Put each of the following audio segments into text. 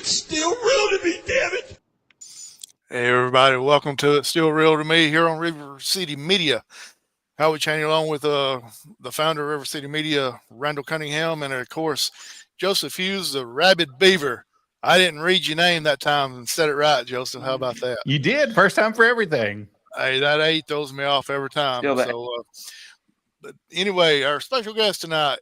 It's still real to me, damn it. Hey everybody, welcome to It's Still Real to Me here on RiverCity-Media. Howard Chaney along with the founder of RiverCity-Media, Randall Cunningham, and of course, Joseph Hughes, the Rabid Beaver. I didn't read your name that time and said it right, Joseph. How about that? You did. First time for everything. Hey, that 8 throws me off every time. But anyway, our special guest tonight,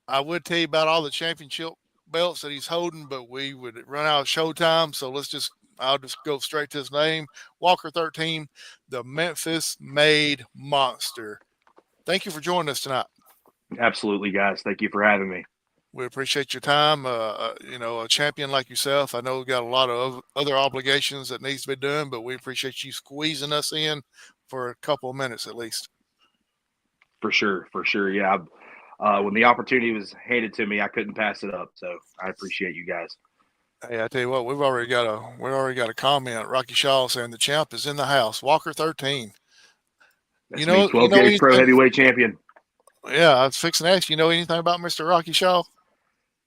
I would tell you about all the championship belts that he's holding, but we would run out of show time. So I'll just go straight to his name. Walker 13, the Memphis-made monster. Thank you for joining us tonight. Absolutely, guys. Thank you for having me. We appreciate your time. A champion like yourself, I know we've got a lot of other obligations that needs to be done, but we appreciate you squeezing us in for a couple of minutes at least. For sure. Yeah. When the opportunity was handed to me, I couldn't pass it up. So I appreciate you guys. Hey, I tell you what, we've already got a comment. Rocky Shaw saying the champ is in the house. Walker 13. That's me, 12 gauge pro heavyweight champion. Yeah, I was fixing to ask, you know anything about Mr. Rocky Shaw?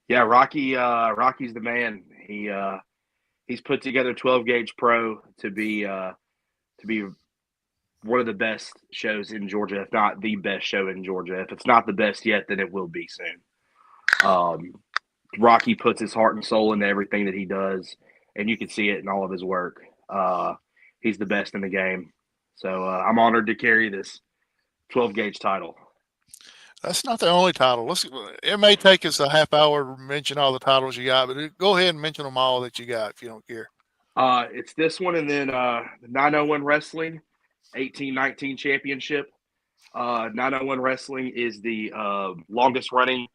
Yeah, Rocky's the man. He's put together 12 gauge pro to be one of the best shows in Georgia, if not the best show in Georgia. If it's not the best yet, then it will be soon. Rocky puts his heart and soul into everything that he does, and you can see it in all of his work. He's the best in the game. So I'm honored to carry this 12 gauge title. That's not the only title. It may take us a half hour to mention all the titles you got, but go ahead and mention them all that you got if you don't care. It's this one, and then the 901 Wrestling 18-19 championship. 901 Wrestling is the longest running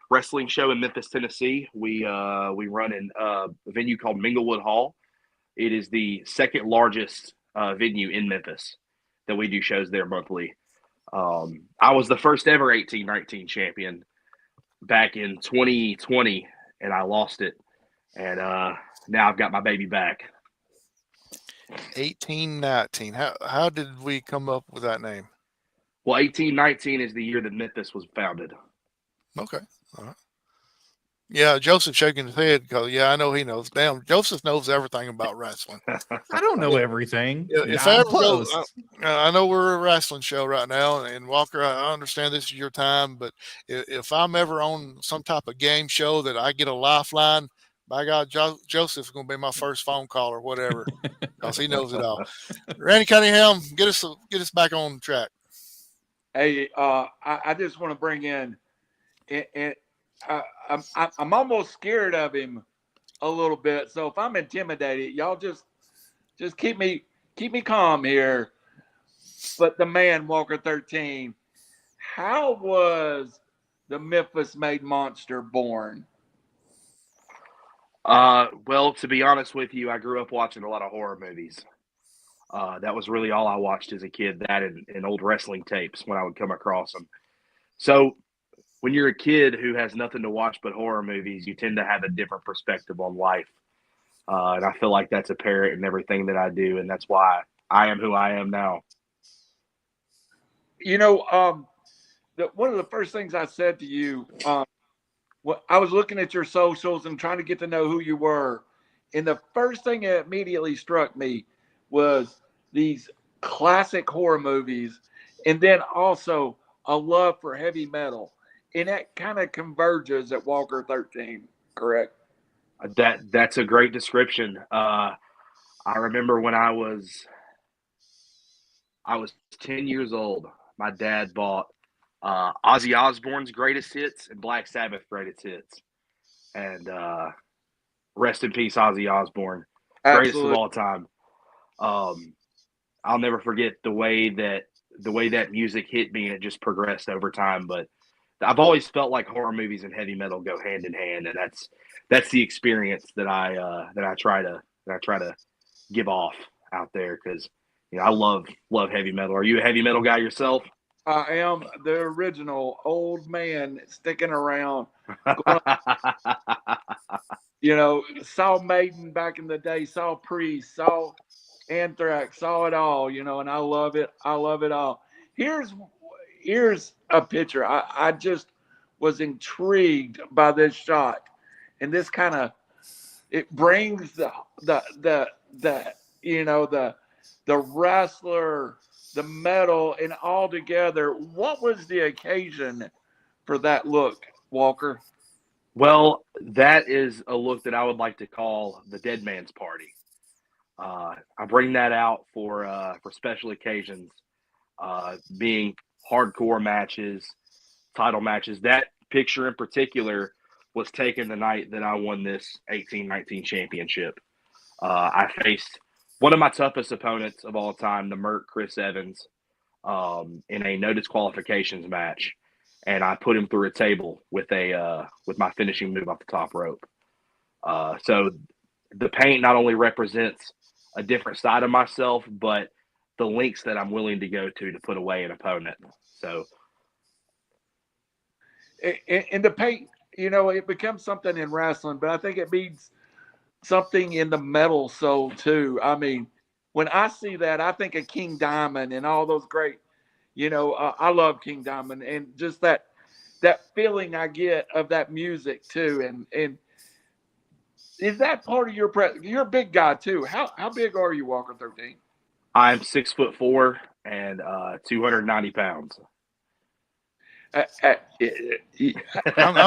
wrestling show in Memphis, Tennessee. We run in a venue called Minglewood Hall. It is the second largest venue in Memphis that we do shows there monthly. I was the first ever 18-19 champion back in 2020, and I lost it. And now I've got my baby back. 18-19. How did we come up with that name? Well, 18-19 is the year that Memphis was founded. Okay. All right. Yeah, Joseph shaking his head because, I know he knows. Damn, Joseph knows everything about wrestling. I don't know everything. I know we're a wrestling show right now, and Walker, I understand this is your time, but if I'm ever on some type of game show that I get a lifeline, by God, Joseph's going to be my first phone call or whatever because he knows it all. Randy Cunningham, get us back on track. Hey, I just want to bring in I'm almost scared of him a little bit. So if I'm intimidated, y'all just keep me calm here. But the man, Walker 13, how was the Memphis-made monster born? Well, to be honest with you, I grew up watching a lot of horror movies. That was really all I watched as a kid, that and old wrestling tapes when I would come across them. So when you're a kid who has nothing to watch but horror movies, you tend to have a different perspective on life. And I feel like that's apparent in everything that I do, and that's why I am who I am now. You know, one of the first things I said to you, I was looking at your socials and trying to get to know who you were. And the first thing that immediately struck me was these classic horror movies, and then also a love for heavy metal. And that kind of converges at Walker 13, correct? That's a great description. I remember when I was 10 years old, my dad bought Ozzy Osbourne's Greatest Hits and Black Sabbath Greatest Hits. And rest in peace, Ozzy Osbourne. Absolutely. Greatest of all time. I'll never forget the way that music hit me, and it just progressed over time. But I've always felt like horror movies and heavy metal go hand in hand, and that's the experience that I try to give off out there, because I love heavy metal. Are you a heavy metal guy yourself? I am the original old man sticking around. Saw Maiden back in the day, saw Priest, saw Anthrax, saw it all, and I love it. I love it all. Here's a picture. I just was intrigued by this shot, and this kind of it brings the the wrestler, the medal, and all together. What was the occasion for that look, Walker? Well, that is a look that I would like to call the dead man's party. I bring that out for special occasions, being hardcore matches, title matches. That picture in particular was taken the night that I won this 18-19 championship. I faced one of my toughest opponents of all time, the Merc Chris Evans, in a no disqualifications match, and I put him through a table with my finishing move off the top rope. So the paint not only represents a different side of myself, but the lengths that I'm willing to go to put away an opponent. So, in the paint, it becomes something in wrestling, but I think it means something in the metal soul too. I mean, when I see that, I think of King Diamond and all those great, I love King Diamond and just that feeling I get of that music too. And is that part of your you're a big guy too. How big are you, Walker 13? I'm 6'4" and 290 pounds. I'm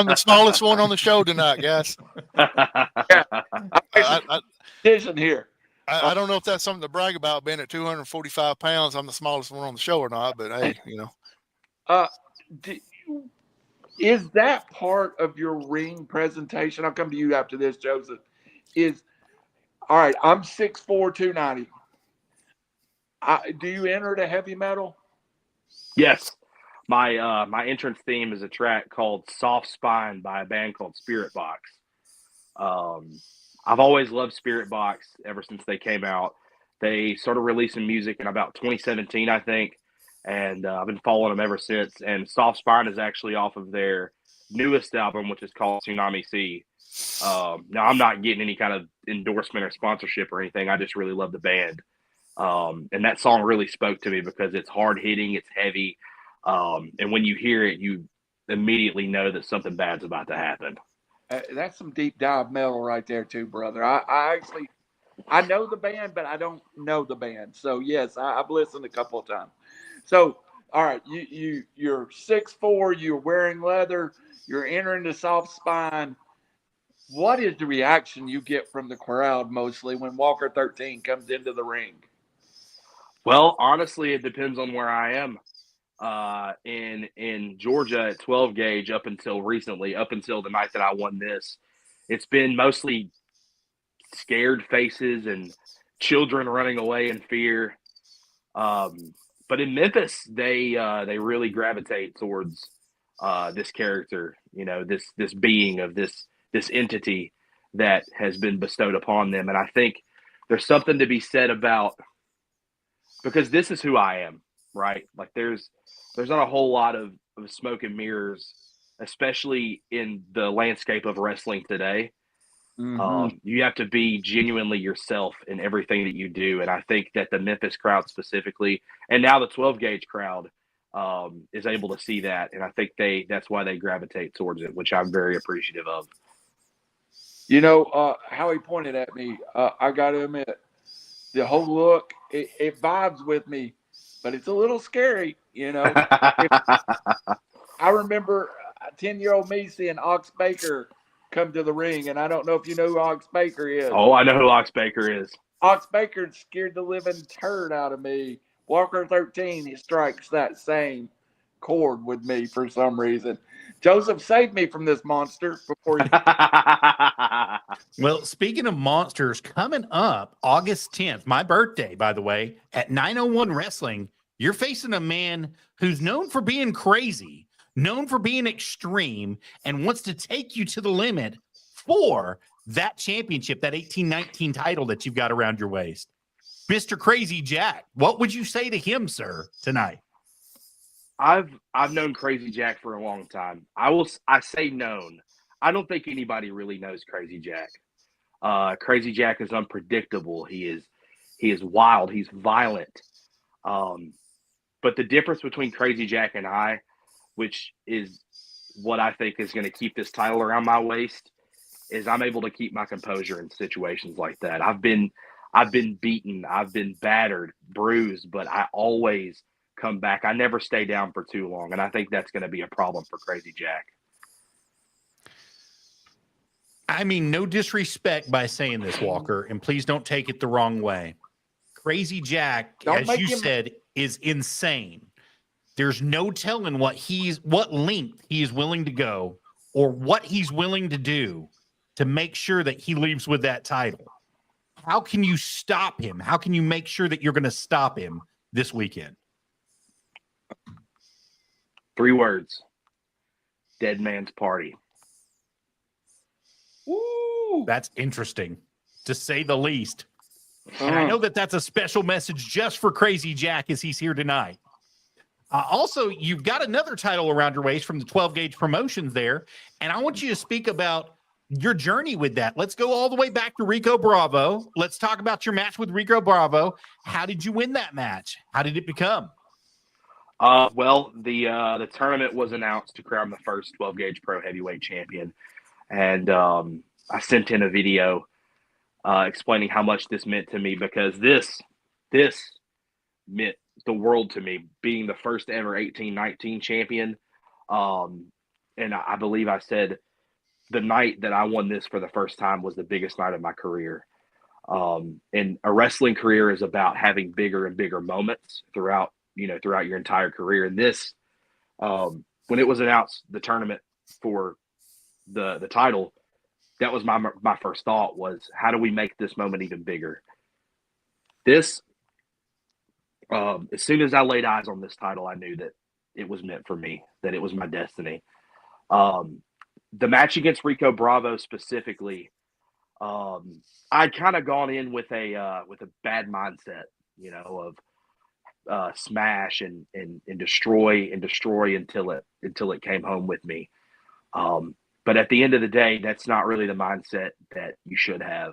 the smallest one on the show tonight, guys. Yeah, here. I don't know if that's something to brag about, being at 245 pounds. I'm the smallest one on the show or not, but hey, Is that part of your ring presentation? I'll come to you after this, Joseph. All right, I'm 6'4", 290. Do you enter the heavy metal? Yes. My entrance theme is a track called Soft Spine by a band called Spirit Box. I've always loved Spirit Box ever since they came out. They started releasing music in about 2017, I think, and I've been following them ever since. And Soft Spine is actually off of their newest album, which is called Tsunami Sea. Now, I'm not getting any kind of endorsement or sponsorship or anything. I just really love the band. And that song really spoke to me because it's hard-hitting, it's heavy, and when you hear it, you immediately know that something bad's about to happen. That's some deep dive metal right there too, brother. I know the band, but I don't know the band. So yes, I've listened a couple of times. So all right, you're 6'4", you're wearing leather, you're entering the Soft Spine. What is the reaction you get from the crowd mostly when Walker 13 comes into the ring? Well, honestly, it depends on where I am. In Georgia at 12 gauge up until recently, up until the night that I won this, it's been mostly scared faces and children running away in fear. But in Memphis, they really gravitate towards this character, this being of this entity that has been bestowed upon them. And I think there's something to be said about, because this is who I am, right? Like there's not a whole lot of smoke and mirrors, especially in the landscape of wrestling today. Mm-hmm. You have to be genuinely yourself in everything that you do. And I think that the Memphis crowd specifically, and now the 12 gauge crowd, is able to see that. And I think that's why they gravitate towards it, which I'm very appreciative of. How he pointed at me, I got to admit, the whole look, it vibes with me, but it's a little scary, I remember 10-year-old me seeing Ox Baker come to the ring, and I don't know if you know who Ox Baker is. Oh, I know who Ox Baker is. Ox Baker scared the living turd out of me. Walker 13, he strikes that same chord with me for some reason. Joseph, save me from this monster before you. Well, speaking of monsters, coming up August 10th, my birthday, by the way, at 901 Wrestling, you're facing a man who's known for being crazy, known for being extreme, and wants to take you to the limit for that championship, that 18-19 title that you've got around your waist. Mr. Crazy Jack, what would you say to him, sir, tonight? I've known Crazy Jack for a long time. I say known. I don't think anybody really knows Crazy Jack. Crazy Jack is unpredictable. He is wild. He's violent. But the difference between Crazy Jack and I, which is what I think is going to keep this title around my waist, is I'm able to keep my composure in situations like that. I've been beaten, I've been battered, bruised, but I always come back. I never stay down for too long, and I think that's going to be a problem for Crazy Jack. I mean, no disrespect by saying this, Walker, and please don't take it the wrong way. Crazy Jack, as you said, is insane. There's no telling what length he is willing to go or what he's willing to do to make sure that he leaves with that title. How can you stop him? How can you make sure that you're going to stop him this weekend? 3 words. Dead man's party. Ooh, that's interesting, to say the least. And I know that that's a special message just for Crazy Jack as he's here tonight. Also, you've got another title around your waist from the 12-gauge promotions there, and I want you to speak about your journey with that. Let's go all the way back to Rico Bravo. Let's talk about your match with Rico Bravo. How did you win that match? How did it become? Well, the tournament was announced to crown the first 12-gauge pro heavyweight champion, and I sent in a video explaining how much this meant to me, because this meant the world to me, being the first ever 18-19 champion. And I believe I said the night that I won this for the first time was the biggest night of my career. And a wrestling career is about having bigger and bigger moments throughout your entire career. And this, when it was announced, the tournament for the title, that was my first thought was, how do we make this moment even bigger? This, as soon as I laid eyes on this title, I knew that it was meant for me, that it was my destiny. The match against Rico Bravo specifically, I'd kind of gone in with a bad mindset, of smash and destroy until it came home with me. But at the end of the day, that's not really the mindset that you should have,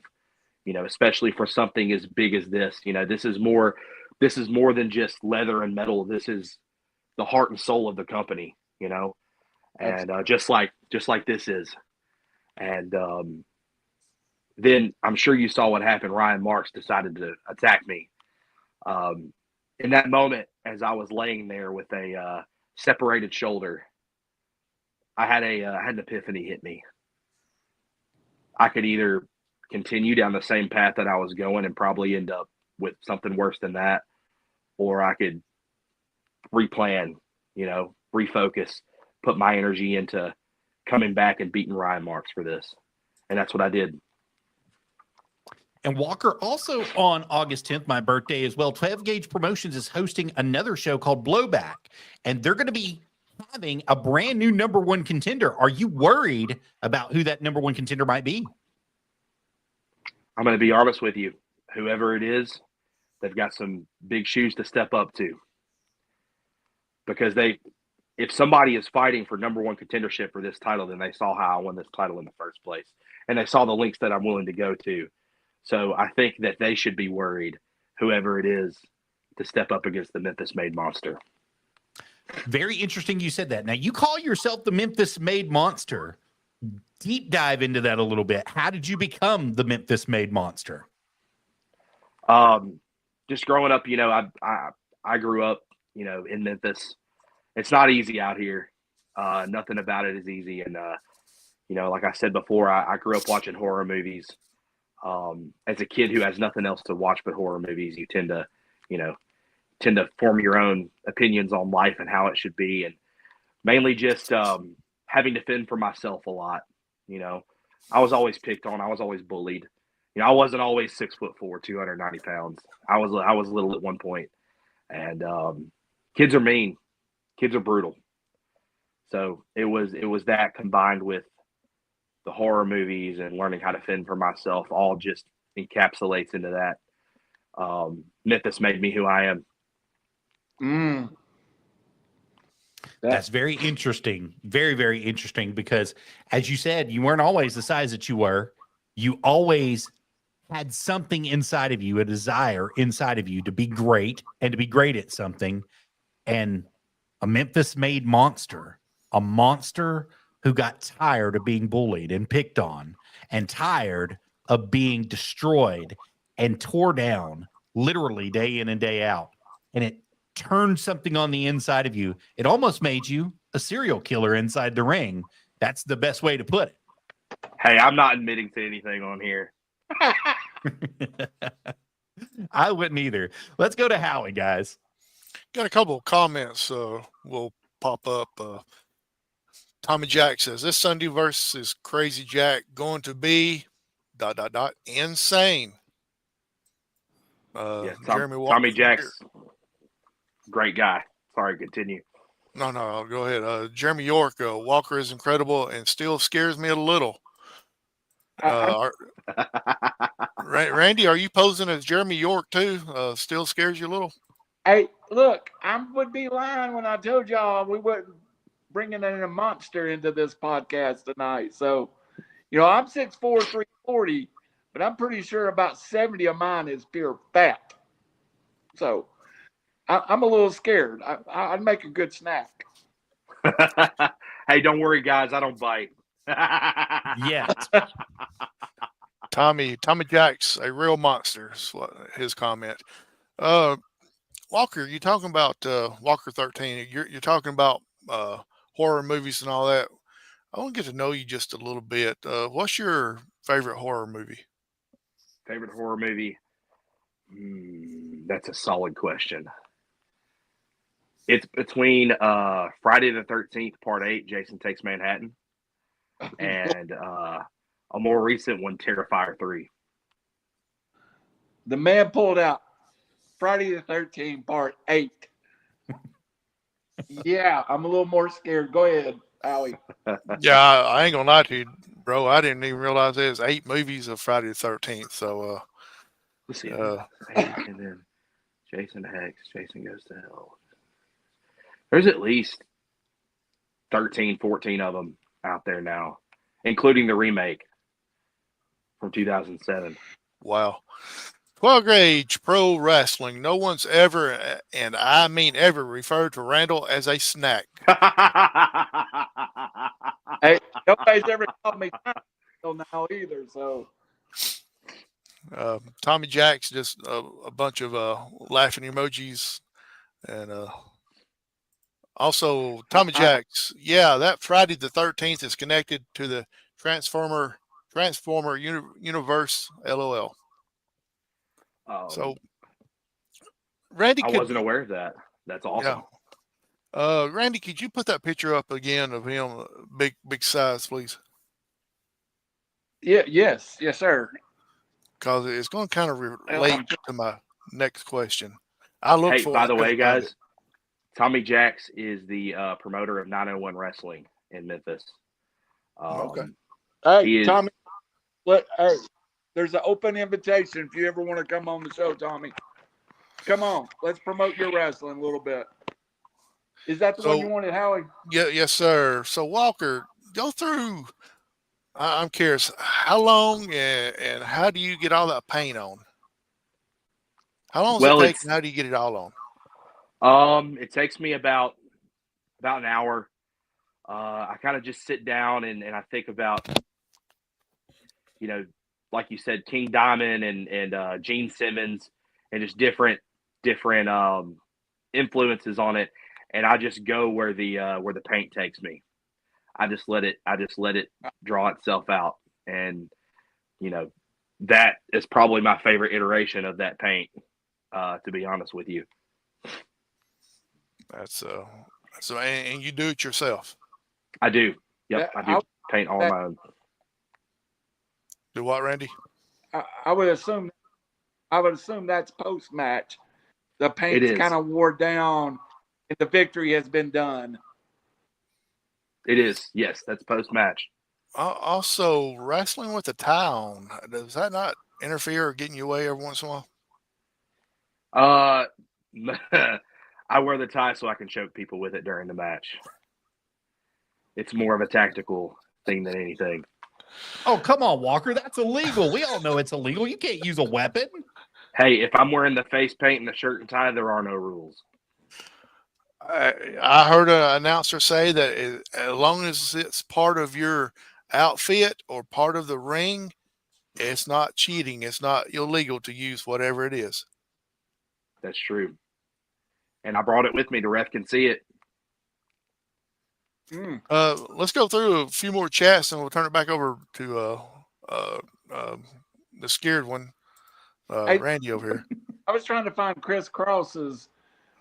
especially for something as big as this. This is more than just leather and metal. This is the heart and soul of the company, and just like this is. And then I'm sure you saw what happened. Ryan Marks decided to attack me. In that moment, as I was laying there with a separated shoulder, I had an epiphany hit me. I could either continue down the same path that I was going and probably end up with something worse than that, or I could replan, refocus, put my energy into coming back and beating Ryan Marks for this. And that's what I did. And Walker, also on August 10th, my birthday as well, 12-Gauge Promotions is hosting another show called Blowback, and they're going to be having a brand new number 1 contender. Are you worried about who that number 1 contender might be? I'm going to be honest with you. Whoever it is, they've got some big shoes to step up to, because if somebody is fighting for number 1 contendership for this title, then they saw how I won this title in the first place, and they saw the links that I'm willing to go to. So I think that they should be worried, whoever it is, to step up against the Memphis-made monster. Very interesting you said that. Now, you call yourself the Memphis-made monster. Deep dive into that a little bit. How did you become the Memphis-made monster? Just growing up, I grew up, in Memphis. It's not easy out here. Nothing about it is easy. And, like I said before, I grew up watching horror movies. As a kid who has nothing else to watch but horror movies, you tend to form your own opinions on life and how it should be. And mainly just having to fend for myself a lot. I was always picked on. I was always bullied. I wasn't always 6'4", 290 pounds. I was little at one point. And kids are mean. Kids are brutal. So it was that combined with the horror movies and learning how to fend for myself, all just encapsulates into that. Memphis made me who I am. That's very interesting. Very, very interesting, because as you said, you weren't always the size that you were. You always had something inside of you, a desire inside of you to be great and to be great at something. And a Memphis-made monster, a monster who got tired of being bullied and picked on and tired of being destroyed and tore down literally day in and day out. And it turned something on the inside of you. It almost made you a serial killer inside the ring. That's the best way to put it. Hey, I'm not admitting to anything on here. I wouldn't either. Let's go to Howie, guys. Got a couple of comments will pop up. Tommy Jack says, this Sunday versus Crazy Jack going to be ... insane. Jeremy Walker, Tommy Jack's great guy. Sorry, continue. No, go ahead. Jeremy York, Walker is incredible and still scares me a little. Randy, are you posing as Jeremy York too? Still scares you a little? Hey, look, I would be lying when I told y'all we wouldn't bringing in a monster into this podcast tonight. So, I'm 6'4", 340, but I'm pretty sure about 70 of mine is pure fat. So, I'm a little scared. I'd make a good snack. Hey, don't worry, guys. I don't bite. Yeah. Tommy Jack's a real monster, is his comment. Walker, you talking about Walker 13. You're talking about horror movies and all that. I want to get to know you just a little bit. What's your favorite horror movie? Favorite horror movie? That's a solid question. It's between Friday the 13th, Part 8, Jason Takes Manhattan, and a more recent one, Terrifier 3. The man pulled out Friday the 13th, Part 8. Yeah, I'm a little more scared. Go ahead, Howie. Yeah, I ain't gonna lie to you, bro. I didn't even realize there's 8 movies of Friday the 13th. So, let's see. And then Jason Hex, Jason Goes to Hell. There's at least 13, 14 of them out there now, including the remake from 2007. Wow. 12 gauge pro wrestling. No one's ever, and I mean ever, referred to Randall as a snack. Hey, nobody's ever called me till now either. So, Tommy Jack's just a bunch of laughing emojis, and also Tommy Jack's. Yeah, that Friday the 13th is connected to the Transformer universe. LOL. So, Randy, I wasn't aware of that. That's awesome. Yeah. Randy, could you put that picture up again of him, big size, please? Yeah, yes, sir. Because it's going to kind of relate to my next question. I look Hey, for. by the way, guys, Tommy Jacks is the promoter of 901 Wrestling in Memphis. Okay. Hey, Tommy, there's an open invitation if you ever want to come on the show, Tommy. Come on, let's promote your wrestling a little bit. Is that the one you wanted, Howie? Yeah, yes, sir. So, Walker, go through. I'm curious, how long and how do you get all that paint on? How long does it take and how do you get it all on? It takes me about an hour. I kind of just sit down and I think about, like you said, King Diamond and Gene Simmons and just different influences on it. And I just go where the paint takes me. I just let it draw itself out. And, that is probably my favorite iteration of that paint, to be honest with you. So and you do it yourself? I do. Yep. I do paint all my own. Do what, Randy? I would assume that's post match. The paint's kind of wore down and the victory has been done. It is. Yes, that's post match. Also, wrestling with a tie on, does that not interfere or get in your way every once in a while? I wear the tie so I can choke people with it during the match. It's more of a tactical thing than anything. Oh, come on, Walker. That's illegal. We all know it's illegal. You can't use a weapon. Hey, if I'm wearing the face paint and the shirt and tie, there are no rules. I heard an announcer say that as long as it's part of your outfit or part of the ring, it's not cheating. It's not illegal to use whatever it is. That's true. And I brought it with me. The ref can see it. Let's go through a few more chats and we'll turn it back over to the scared one, Hey, Randy over here. I was trying to find Chris Cross's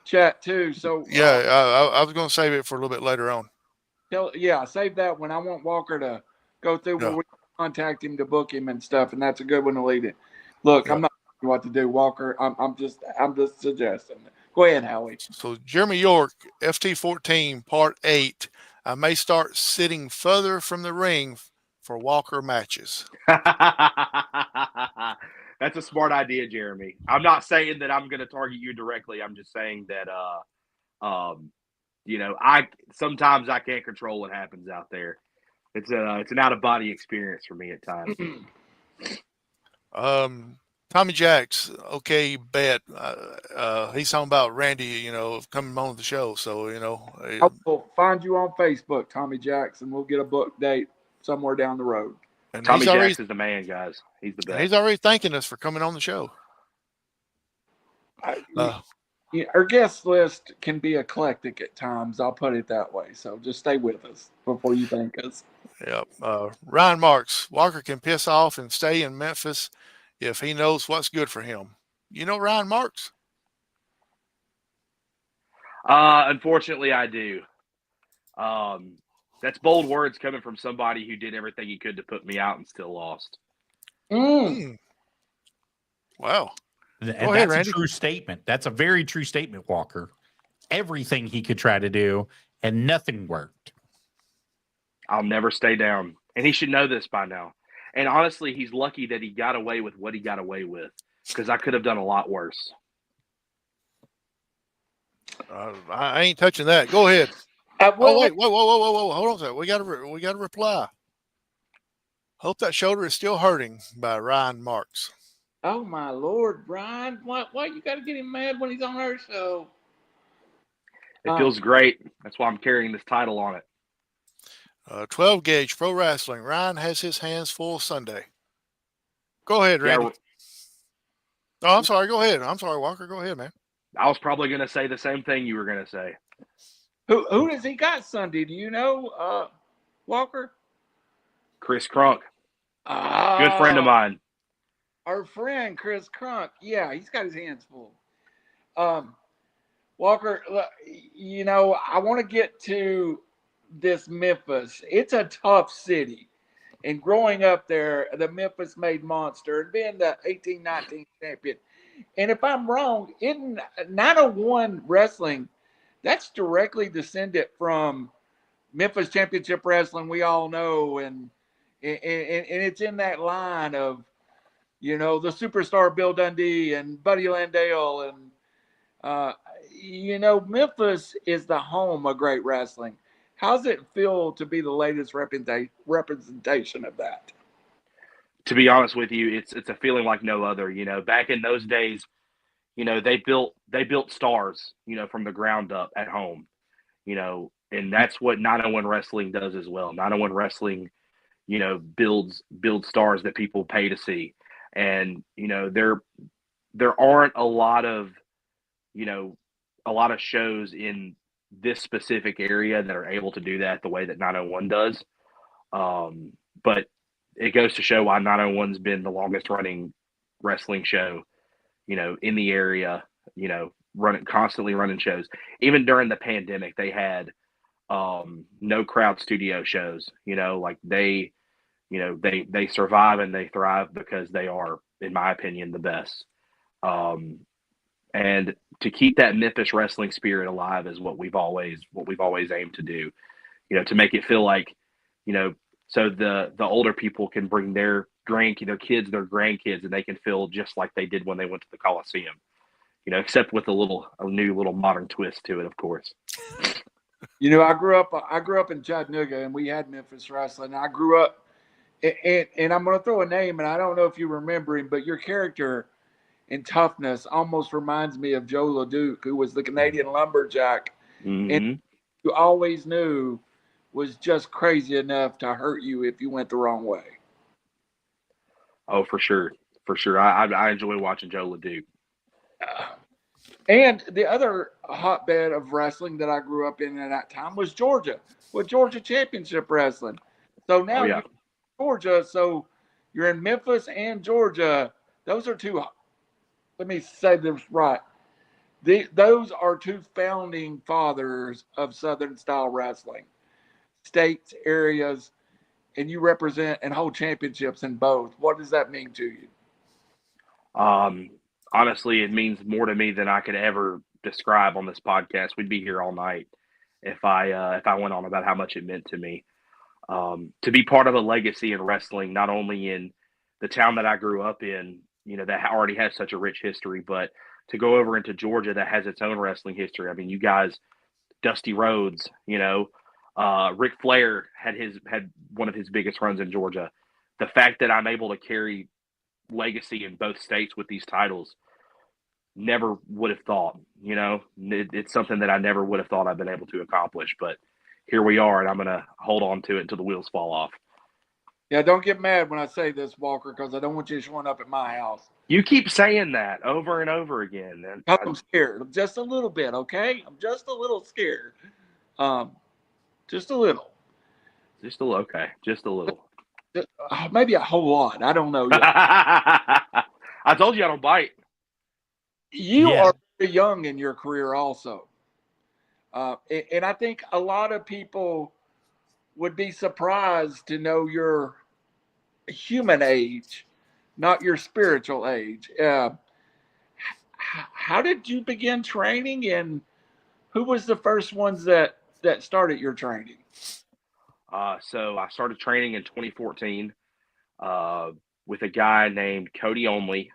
chat too. So yeah, I was going to save it for a little bit later on. Save that one. I want Walker to go through where we contact him to book him and stuff, and that's a good one to lead it. Look, I'm not telling you what to do, Walker. I'm just suggesting. Go ahead, Howie. So Jeremy York, FT14 Part 8. I may start sitting further from the ring for Walker matches. That's a smart idea, Jeremy. I'm not saying that I'm going to target you directly. I'm just saying that, sometimes I can't control what happens out there. It's an out of body experience for me at times. Tommy Jacks, okay, bet. He's talking about Randy, coming on the show. So, I will find you on Facebook, Tommy Jacks, and we'll get a book date somewhere down the road. And Tommy Jacks is the man, guys. He's the best. He's already thanking us for coming on the show. Our guest list can be eclectic at times. I'll put it that way. So just stay with us before you thank us. Yep. Ryan Marks, Walker can piss off and stay in Memphis if he knows what's good for him. You know Ryan Marks? Unfortunately, I do. That's bold words coming from somebody who did everything he could to put me out and still lost. Wow. That's a true statement. That's a very true statement, Walker. Everything he could try to do, and nothing worked. I'll never stay down. And he should know this by now. And honestly, he's lucky that he got away with what he got away with, because I could have done a lot worse. I ain't touching that. Go ahead. Wait, whoa. Hold on a second. We got a reply. Hope that shoulder is still hurting by Ryan Marks. Oh my Lord, Ryan! Why you got to get him mad when he's on our show? It feels great. That's why I'm carrying this title on it. 12 Gauge Pro Wrestling. Ryan has his hands full Sunday. Go ahead, Randy. I'm sorry. Go ahead. I'm sorry, Walker. Go ahead, man. I was probably going to say the same thing you were going to say. Who does he got Sunday? Do you know, Walker? Chris Crunk. Good friend of mine. Our friend Chris Crunk. Yeah, he's got his hands full. Walker, I want to get to this Memphis. It's a tough city. And growing up there, the Memphis made monster and being the 18-19 champion. And if I'm wrong, in 901 wrestling, that's directly descended from Memphis Championship Wrestling, we all know. And it's in that line of, the superstar Bill Dundee and Buddy Landale. And, Memphis is the home of great wrestling. How's it feel to be the latest representation of that? To be honest with you, it's a feeling like no other. Back in those days, they built stars, from the ground up at home, and that's what 901 Wrestling does as well. 901 Wrestling, builds stars that people pay to see. And, there aren't a lot of shows in this specific area that are able to do that the way that 901 does. But it goes to show why 901's been the longest running wrestling show, in the area, constantly running shows. Even during the pandemic, they had no crowd studio shows, they survive and they thrive because they are, in my opinion, the best. And to keep that Memphis wrestling spirit alive is what we've always aimed to do, to make it feel like, so the older people can bring their kids, their grandkids, and they can feel just like they did when they went to the Coliseum, except with a new little modern twist to it, of course. I grew up in Chattanooga, and we had Memphis wrestling. I grew up, and I'm going to throw a name, and I don't know if you remember him, but your character in toughness almost reminds me of Joe LeDuc, who was the Canadian lumberjack. Mm-hmm. And you always knew was just crazy enough to hurt you if you went the wrong way? Oh, for sure. For sure. I enjoy watching Joe LeDuc. And the other hotbed of wrestling that I grew up in at that time was Georgia, with Georgia Championship Wrestling. So now you're in Georgia, so you're in Memphis and Georgia. Those are two, let me say this right. Those are two founding fathers of Southern style wrestling, states, areas, and you represent and hold championships in both. What does that mean to you? Honestly, it means more to me than I could ever describe on this podcast. We'd be here all night if I went on about how much it meant to me. To be part of a legacy in wrestling, not only in the town that I grew up in, you know, that already has such a rich history, but to go over into Georgia that has its own wrestling history. I mean, you guys, Dusty Rhodes, you know, Ric Flair had one of his biggest runs in Georgia. The fact that I'm able to carry legacy in both states with these titles, never would have thought, you know, it's something that I never would have thought I'd been able to accomplish, but here we are, and I'm going to hold on to it until the wheels fall off. Yeah, don't get mad when I say this, Walker, because I don't want you showing up at my house. You keep saying that over and over again. I'm scared. I'm just a little bit, okay? I'm just a little scared. Just a little. Just a little, okay. Just a little. Maybe a whole lot. I don't know yet. I told you I don't bite. You are very young in your career also. And I think a lot of people would be surprised to know your human age, not your spiritual age. How did you begin training, and who was the first ones that started your training? So I started training in 2014 with a guy named Cody Only.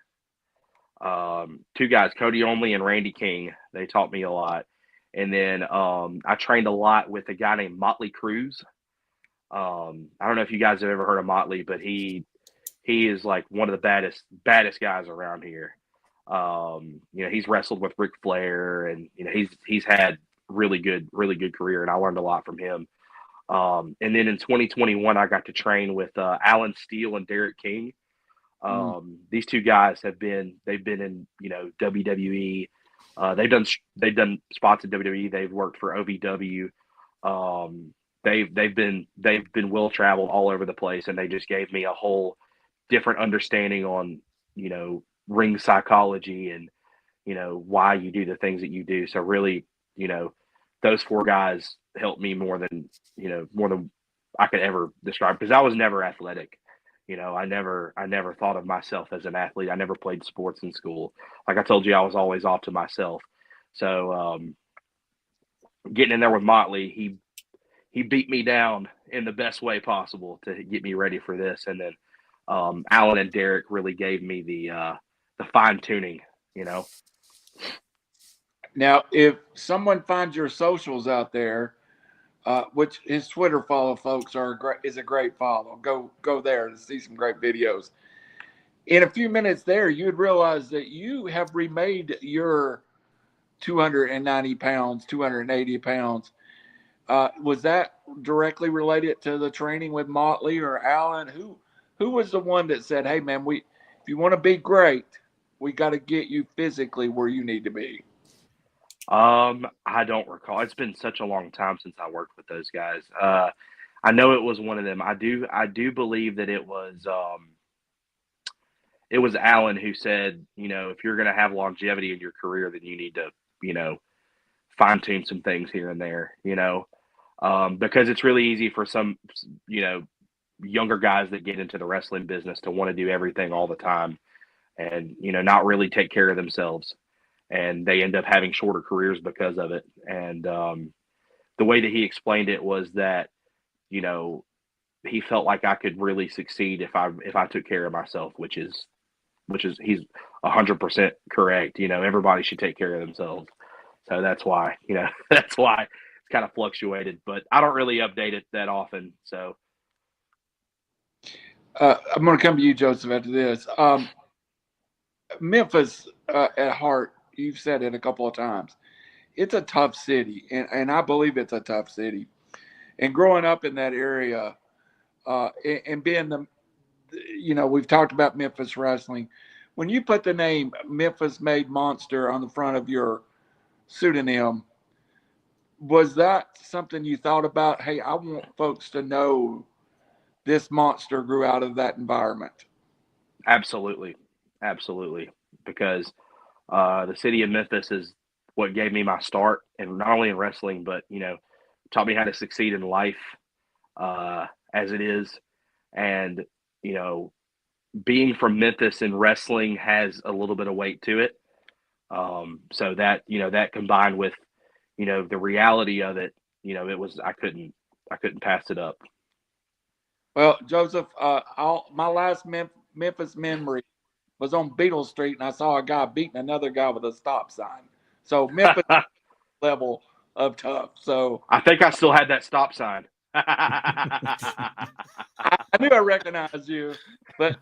Two guys, Cody Only and Randy King. They taught me a lot. And then I trained a lot with a guy named Motley Cruz. I don't know if you guys have ever heard of Motley, but he is like one of the baddest guys around here. You know, he's wrestled with Ric Flair, and you know he's had really good career, and I learned a lot from him. And then in 2021, I got to train with Alan Steele and Derek King. These two guys they've been in, you know, WWE. They've done spots in WWE. They've worked for OVW. They've been well traveled all over the place, and they just gave me a whole different understanding on, you know, ring psychology and, you know, why you do the things that you do. So really, you know, those four guys helped me more than I could ever describe, because I was never athletic. You know, I never thought of myself as an athlete. I never played sports in school. Like I told you, I was always off to myself. So getting in there with Motley, he beat me down in the best way possible to get me ready for this. And then Alan and Derek really gave me the fine tuning, you know. Now, if someone finds your socials out there, which his Twitter follow, folks, is a great follow. Go there to see some great videos. In a few minutes there, you'd realize that you have remade your 290 pounds, 280 pounds. Was that directly related to the training with Motley or Alan? Who was the one that said, "Hey, man, if you want to be great, we got to get you physically where you need to be"? I don't recall. It's been such a long time since I worked with those guys. I know it was one of them. I do believe that it was Alan who said, you know, if you're going to have longevity in your career, then you need to, you know, fine tune some things here and there, you know, because it's really easy for some, you know, younger guys that get into the wrestling business to want to do everything all the time and, you know, not really take care of themselves. And they end up having shorter careers because of it. And the way that he explained it was that, you know, he felt like I could really succeed if I took care of myself, which is he's 100% correct. You know, everybody should take care of themselves. So that's why, you know, that's why it's kind of fluctuated. But I don't really update it that often. So I'm going to come to you, Joseph, after this. Memphis at heart. You've said it a couple of times. It's a tough city, and I believe it's a tough city. And growing up in that area, and being we've talked about Memphis wrestling. When you put the name Memphis Made Monster on the front of your pseudonym, was that something you thought about? Hey, I want folks to know this monster grew out of that environment. Absolutely. Because the city of Memphis is what gave me my start, and not only in wrestling, but, taught me how to succeed in life as it is. And, being from Memphis and wrestling has a little bit of weight to it. So that, that combined with, the reality of it, it was, I couldn't pass it up. Well, Joseph, my last Memphis memory was on Beetle Street, and I saw a guy beating another guy with a stop sign. So Memphis level of tough. So I think I still had that stop sign. I knew I recognized you, but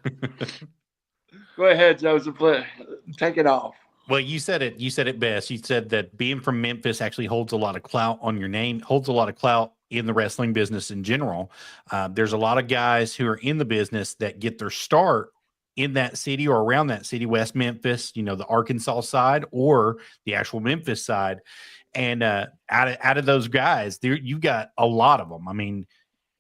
go ahead, Joseph. Take it off. Well, you said it. You said it best. You said that being from Memphis actually holds a lot of clout on your name, holds a lot of clout in the wrestling business in general. There's a lot of guys who are in the business that get their start in that city or around that city, West Memphis, the Arkansas side or the actual Memphis side. And out of those guys, you've got a lot of them. I mean,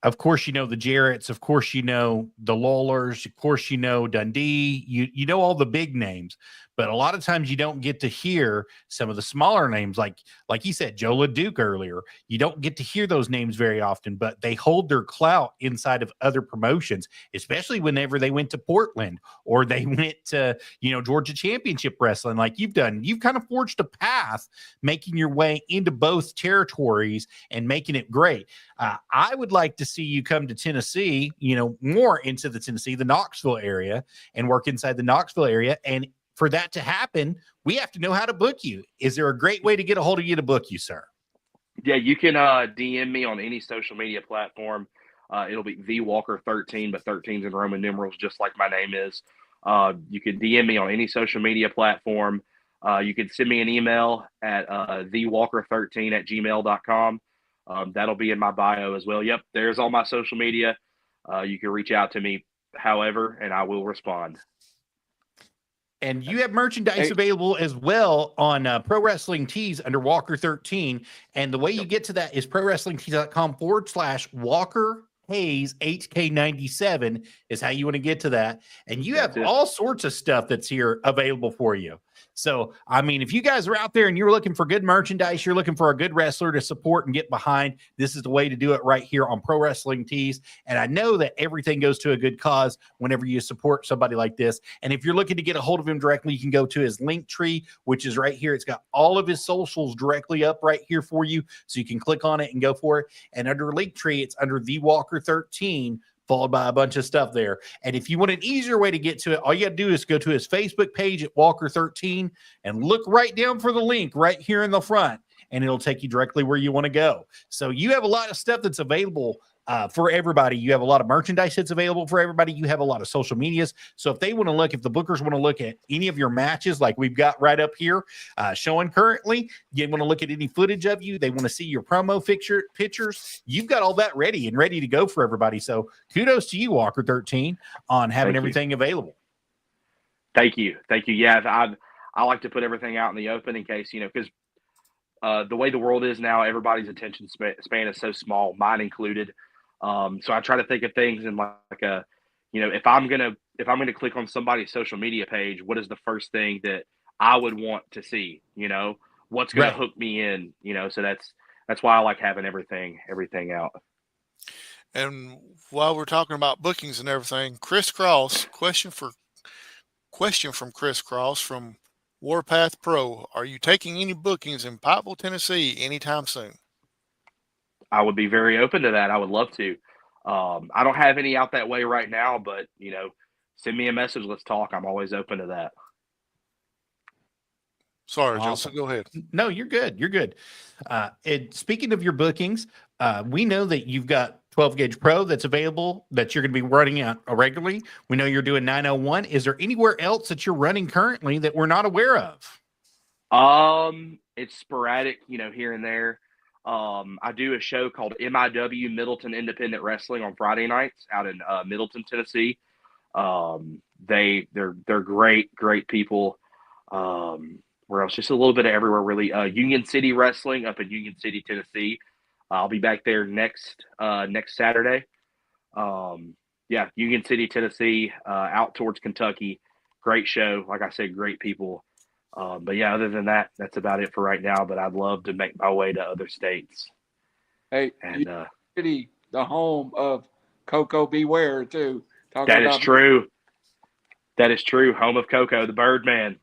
of course, the Jarretts, of course, the Lawlers, of course, Dundee, you know all the big names, but a lot of times you don't get to hear some of the smaller names, like you said, Joe LaDuke earlier. You don't get to hear those names very often, but they hold their clout inside of other promotions, especially whenever they went to Portland or they went to, Georgia Championship Wrestling like you've done. You've kind of forged a path making your way into both territories and making it great. I would like to see you come to Tennessee, more into the Knoxville area and work inside the Knoxville area. And for that to happen, we have to know how to book you. Is there a great way to get a hold of you to book you, sir? Yeah, you can DM me on any social media platform. It'll be 𝑉Walker13, but 13's in Roman numerals, just like my name is. You can DM me on any social media platform. You can send me an email at 𝑉Walker13@gmail.com. That'll be in my bio as well. Yep, there's all my social media. You can reach out to me however, and I will respond. And you have merchandise available as well on Pro Wrestling Tees under Walker 13. And the way you get to that is prowrestlingtees.com/Walker Hayes HK97 is how you want to get to that. And you have all sorts of stuff that's here available for you. So, I mean, if you guys are out there and you're looking for good merchandise, you're looking for a good wrestler to support and get behind, this is the way to do it right here on Pro Wrestling Tees. And I know that everything goes to a good cause whenever you support somebody like this. And if you're looking to get a hold of him directly, you can go to his link tree, which is right here. It's got all of his socials directly up right here for you. So you can click on it and go for it. And under link tree, it's under @𝑉Walker13. Followed by a bunch of stuff there. And if you want an easier way to get to it, all you got to do is go to his Facebook page at Walker13 and look right down for the link right here in the front, and it'll take you directly where you want to go. So you have a lot of stuff that's available for everybody. You have a lot of merchandise that's available for everybody. You have a lot of social medias. So if they want to look, if the bookers want to look at any of your matches like we've got right up here showing currently, you want to look at any footage of you, they want to see your promo pictures, you've got all that ready to go for everybody. So kudos to you, Walker 13, on having everything available. Thank you. Yeah, I like to put everything out in the open in case, because the way the world is now, everybody's attention span is so small, mine included. So I try to think of things in like a, if I'm gonna click on somebody's social media page, what is the first thing that I would want to see? What's gonna hook me in? So that's why I like having everything out. And while we're talking about bookings and everything, Chris Cross, question from Chris Cross from Warpath Pro: are you taking any bookings in Pikeville, Tennessee anytime soon? I would be very open to that. I would love to. I don't have any out that way right now, but send me a message. Let's talk. I'm always open to that. Sorry, Joseph, go ahead. No, you're good. You're good. And speaking of your bookings, we know that you've got 12 Gauge Pro that's available that you're going to be running out regularly. We know you're doing 901. Is there anywhere else that you're running currently that we're not aware of? It's sporadic, here and there. I do a show called MIW Middleton Independent Wrestling on Friday nights out in Middleton, Tennessee. They're great people. Where else? Just a little bit of everywhere, really. Union City Wrestling up in Union City, Tennessee. I'll be back there next Saturday. Union City, Tennessee, out towards Kentucky. Great show. Like I said, great people. Other than that, that's about it for right now. But I'd love to make my way to other states. Hey, and City, the home of Coco Beware, too. That is true. That is true. Home of Coco, the Birdman.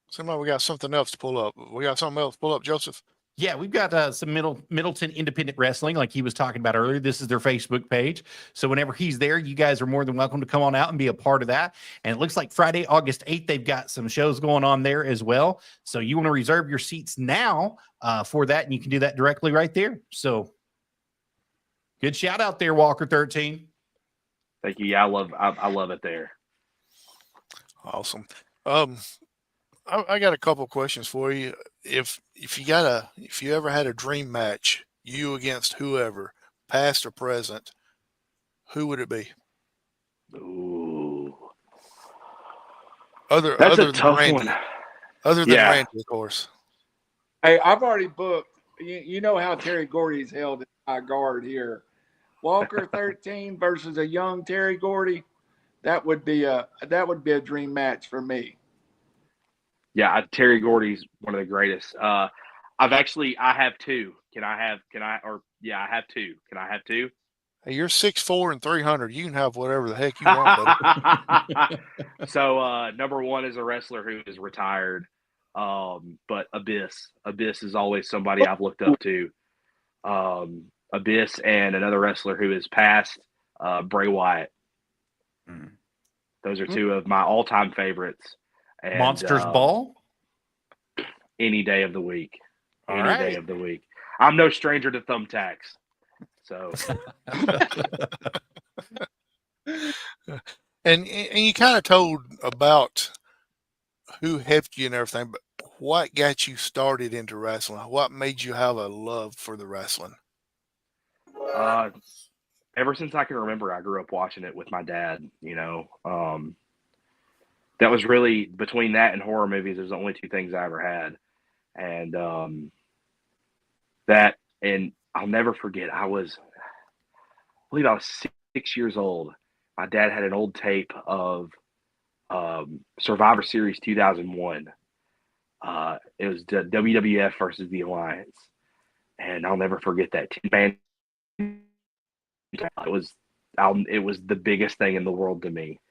Somebody, we got something else to pull up. We got something else to pull up, Joseph. Yeah, we've got some Middleton Independent Wrestling, like he was talking about earlier. This is their Facebook page. So whenever he's there, you guys are more than welcome to come on out and be a part of that. And it looks like Friday, August 8th, they've got some shows going on there as well. So you want to reserve your seats now for that, and you can do that directly right there. So good shout out there, Walker 13. Thank you. Yeah, I love it there. Awesome. I got a couple questions for you. If you ever had a dream match, you against whoever, past or present, who would it be? Ooh, That's a tough one. Other than Randy, of course. Hey, I've already booked. You know how Terry Gordy's held in my guard here. Walker 13 versus a young Terry Gordy. That would be a dream match for me. Yeah, Terry Gordy's one of the greatest. I have two. I have two. Can I have two? Hey, you're 6'4" and 300. You can have whatever the heck you want, buddy. So, number one is a wrestler who is retired. But Abyss is always somebody I've looked up to. Abyss and another wrestler who is passed, Bray Wyatt. Those are two of my all-time favorites. And, Monsters Ball? Any day of the week. All Any right. day of the week. I'm no stranger to thumbtacks. So. and you kind of told about who helped you and everything, but what got you started into wrestling? What made you have a love for the wrestling? Ever since I can remember, I grew up watching it with my dad, that was really, between that and horror movies, there's the only two things I ever had. And and I'll never forget, I believe I was 6 years old. My dad had an old tape of Survivor Series 2001. It was the WWF versus the Alliance. And I'll never forget that 10-man. It was the biggest thing in the world to me.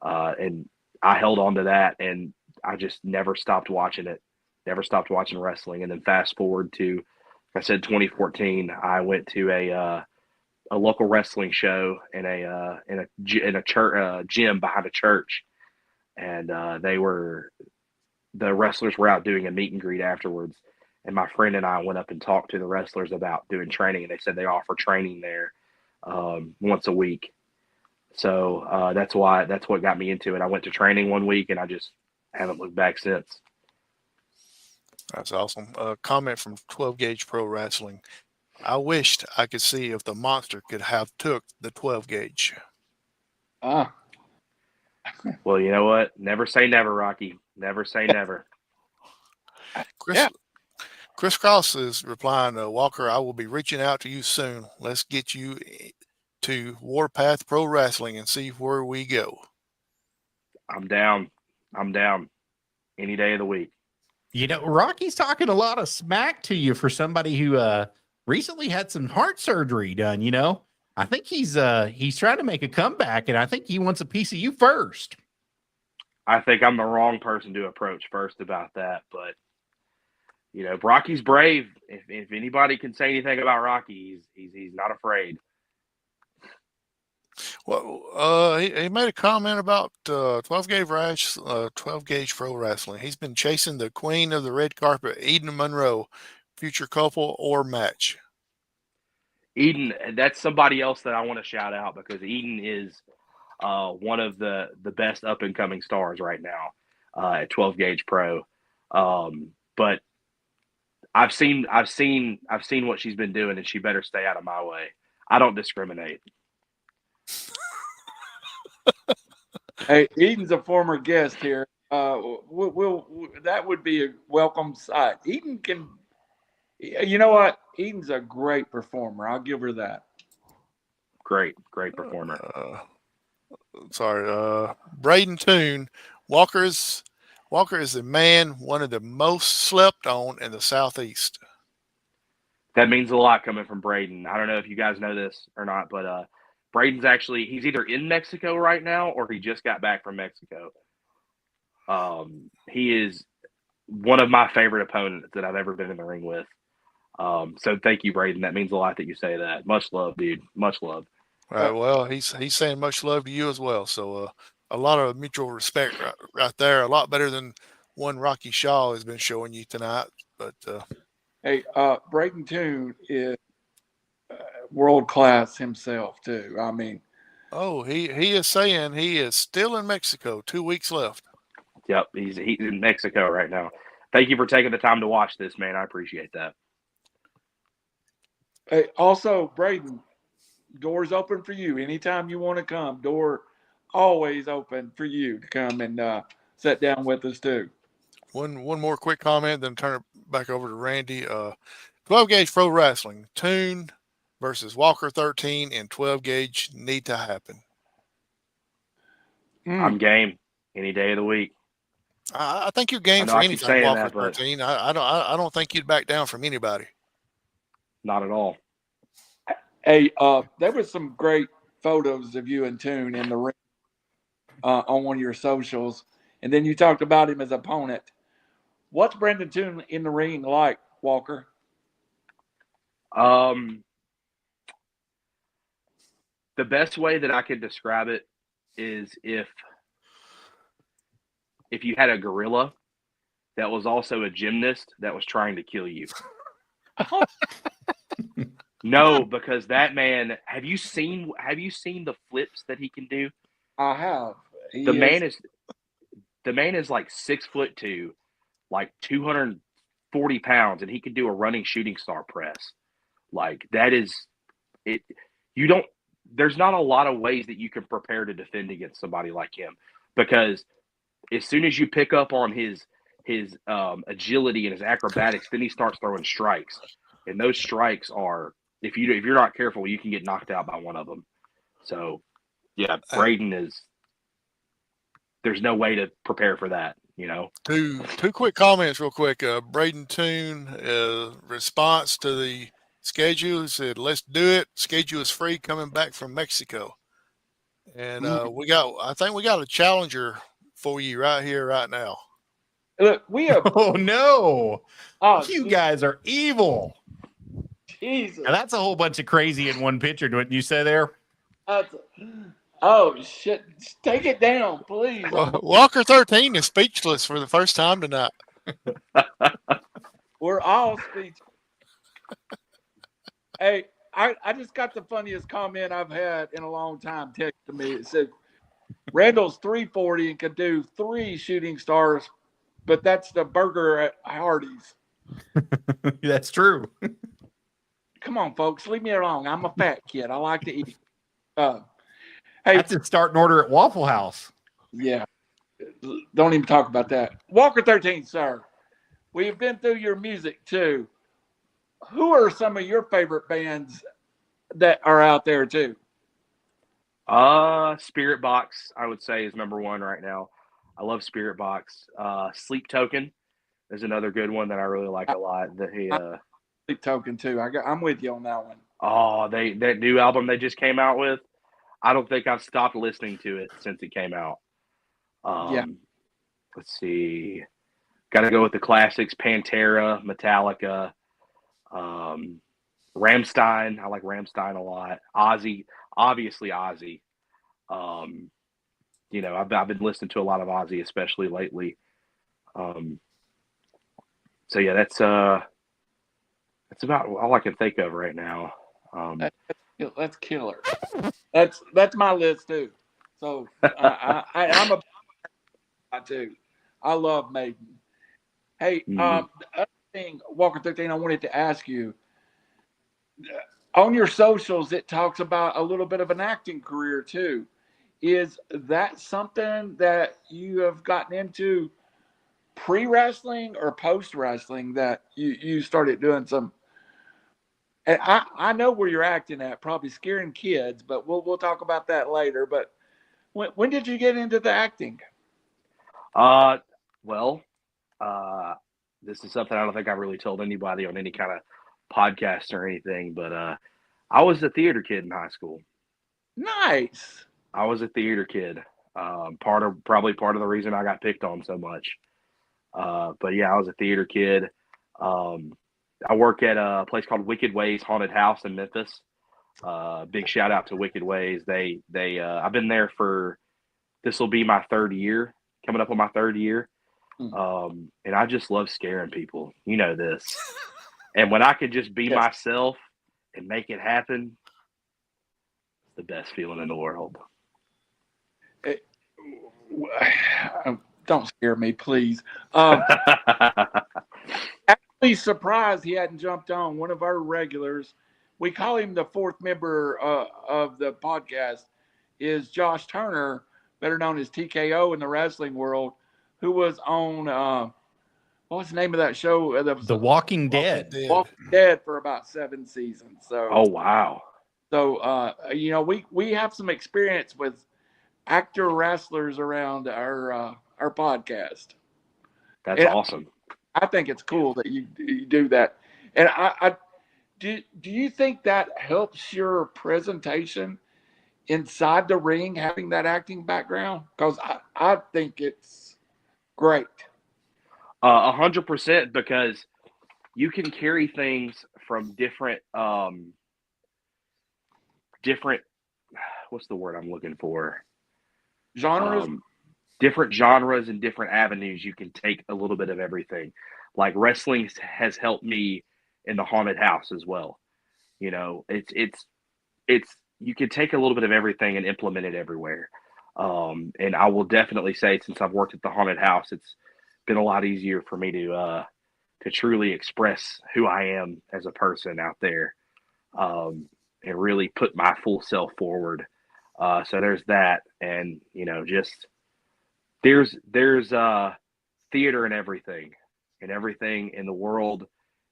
And I held on to that, and I just never stopped watching it, never stopped watching wrestling. And then fast forward to, like I said, 2014, I went to a local wrestling show in a church, gym behind a church. And the wrestlers were out doing a meet and greet afterwards. And my friend and I went up and talked to the wrestlers about doing training, and they said they offer training there once a week. So that's what got me into it. I went to training one week, and I just haven't looked back since. That's awesome. Comment from 12 Gauge Pro Wrestling. I wished I could see if the monster could have took the 12 gauge. Well, you know what? Never say never, Rocky. Never say never. Chris Cross is replying, Walker, I will be reaching out to you soon. Let's get you to Warpath Pro Wrestling and see where we go. I'm down. Any day of the week. Rocky's talking a lot of smack to you for somebody who recently had some heart surgery done. I think he's trying to make a comeback, and I think he wants a piece of you first. I think I'm the wrong person to approach first about that, but Rocky's brave. If anybody can say anything about Rocky, he's not afraid. Well, he made a comment about 12 Gauge Pro Wrestling. He's been chasing the queen of the red carpet, Eden Monroe, future couple or match. Eden, that's somebody else that I want to shout out, because Eden is one of the best up and coming stars right now at 12 Gauge Pro. But I've seen what she's been doing, and she better stay out of my way. I don't discriminate. Hey, Eden's a former guest here. That would be a welcome sight. Eden can, you know what? Eden's a great performer. I'll give her that. Great performer. Braden Toon, Walker is the man, one of the most slept on in the Southeast. That means a lot coming from Braden. I don't know if you guys know this or not, but Braden's he's either in Mexico right now or he just got back from Mexico. He is one of my favorite opponents that I've ever been in the ring with. So thank you, Braden. That means a lot that you say that. Much love, dude. Much love. Right. Well, he's saying much love to you as well. So a lot of mutual respect right there. A lot better than one Rocky Shaw has been showing you tonight. But hey, Braden Toon is world class himself too. I mean, he is saying he is still in Mexico. 2 weeks left. Yep, he's in Mexico right now. Thank you for taking the time to watch this, man. I appreciate that. Hey, also, Braden, doors open for you anytime you want to come. Door always open for you to come and sit down with us too. One more quick comment, then turn it back over to Randy. 12 gauge pro wrestling, Toon versus Walker 13 and 12 gauge need to happen. I'm game any day of the week. I think you're game for anything, Walker 13. I don't think you'd back down from anybody. Not at all. Hey, there was some great photos of you and Toon in the ring on one of your socials, and then you talked about him as an opponent. What's Brandon Toon in the ring like, Walker? The best way that I could describe it is if you had a gorilla that was also a gymnast that was trying to kill you. No, because that man, have you seen the flips that he can do? I have. The man is like 6'2", like 240 pounds, and he can do a running shooting star press. Like that is it. There's not a lot of ways that you can prepare to defend against somebody like him, because as soon as you pick up on his agility and his acrobatics, then he starts throwing strikes, and those strikes are, if you're not careful, you can get knocked out by one of them. So, yeah, Braden is. There's no way to prepare for that, you know. Two quick comments, real quick. Braden Toon response to the schedule said, "Let's do it. Schedule is free. Coming back from Mexico." And I think we got a challenger for you right here, right now. Look, we have. Oh no! Oh, you guys are evil. Jesus. Now, that's a whole bunch of crazy in one picture. What you say there? Oh shit! Take it down, please. Walker 13 is speechless for the first time tonight. We're all speechless. Hey, I just got the funniest comment I've had in a long time text to me. It said, Randall's 340 and could do 3 shooting stars, but that's the burger at Hardee's. That's true. Come on, folks, leave me alone. I'm a fat kid. I like to eat. Hey, that's a starting order at Waffle House. Yeah. Don't even talk about that. Walker 13, sir. We've been through your music too. Who are some of your favorite bands that are out there too? Spirit Box, I would say, is number 1 right now. I love Spirit Box. Sleep Token is another good one that I really like a lot. Sleep Token too. I'm with you on that one. Oh, that new album they just came out with. I don't think I've stopped listening to it since it came out. Let's see. Got to go with the classics: Pantera, Metallica, Rammstein. I like Rammstein a lot. Ozzy, obviously Ozzy. You know, I've been listening to a lot of Ozzy, especially lately. So yeah, that's about all I can think of right now. That's killer. That's my list too. So I'm a too. I love Maiden. Hey, the other thing, Walker 13, I wanted to ask you. On your socials, it talks about a little bit of an acting career too. Is that something that you have gotten into pre-wrestling or post-wrestling that you started doing some? And I know where you're acting at, probably scaring kids, but we'll talk about that later. But when did you get into the acting? Well, this is something I don't think I've really told anybody on any kind of podcast or anything, but I was a theater kid in high school. Nice. I was a theater kid. Probably part of the reason I got picked on so much. But yeah, I was a theater kid. I work at a place called 𝑬𝑰𝑲𝑬 Haunted House in Memphis. Big shout out to 𝑬𝑰𝑲𝑬. I've been there for, this will be my third year, coming up on my third year. And I just love scaring people. You know this. And when I could just be myself and make it happen, it's the best feeling in the world. Don't scare me, please. Actually surprised he hadn't jumped on. One of our regulars, we call him the fourth member of the podcast, is Josh Turner, better known as TKO in the wrestling world, who was on what's the name of that show? The Walking Dead. Walking Dead for about 7 seasons. So oh wow. So you know, we have some experience with actor wrestlers around our podcast. That's awesome. I think it's cool that you do that. And do you think that helps your presentation inside the ring, having that acting background? Because I think it's great. 100%, because you can carry things from different what's the word I'm looking for? Genres? Different genres and different avenues. You can take a little bit of everything. Like wrestling has helped me in the haunted house as well. You know, it's you can take a little bit of everything and implement it everywhere. And I will definitely say, since I've worked at the haunted house, it's been a lot easier for me to truly express who I am as a person out there, and really put my full self forward. So there's that, and you know, just there's theater in everything in the world,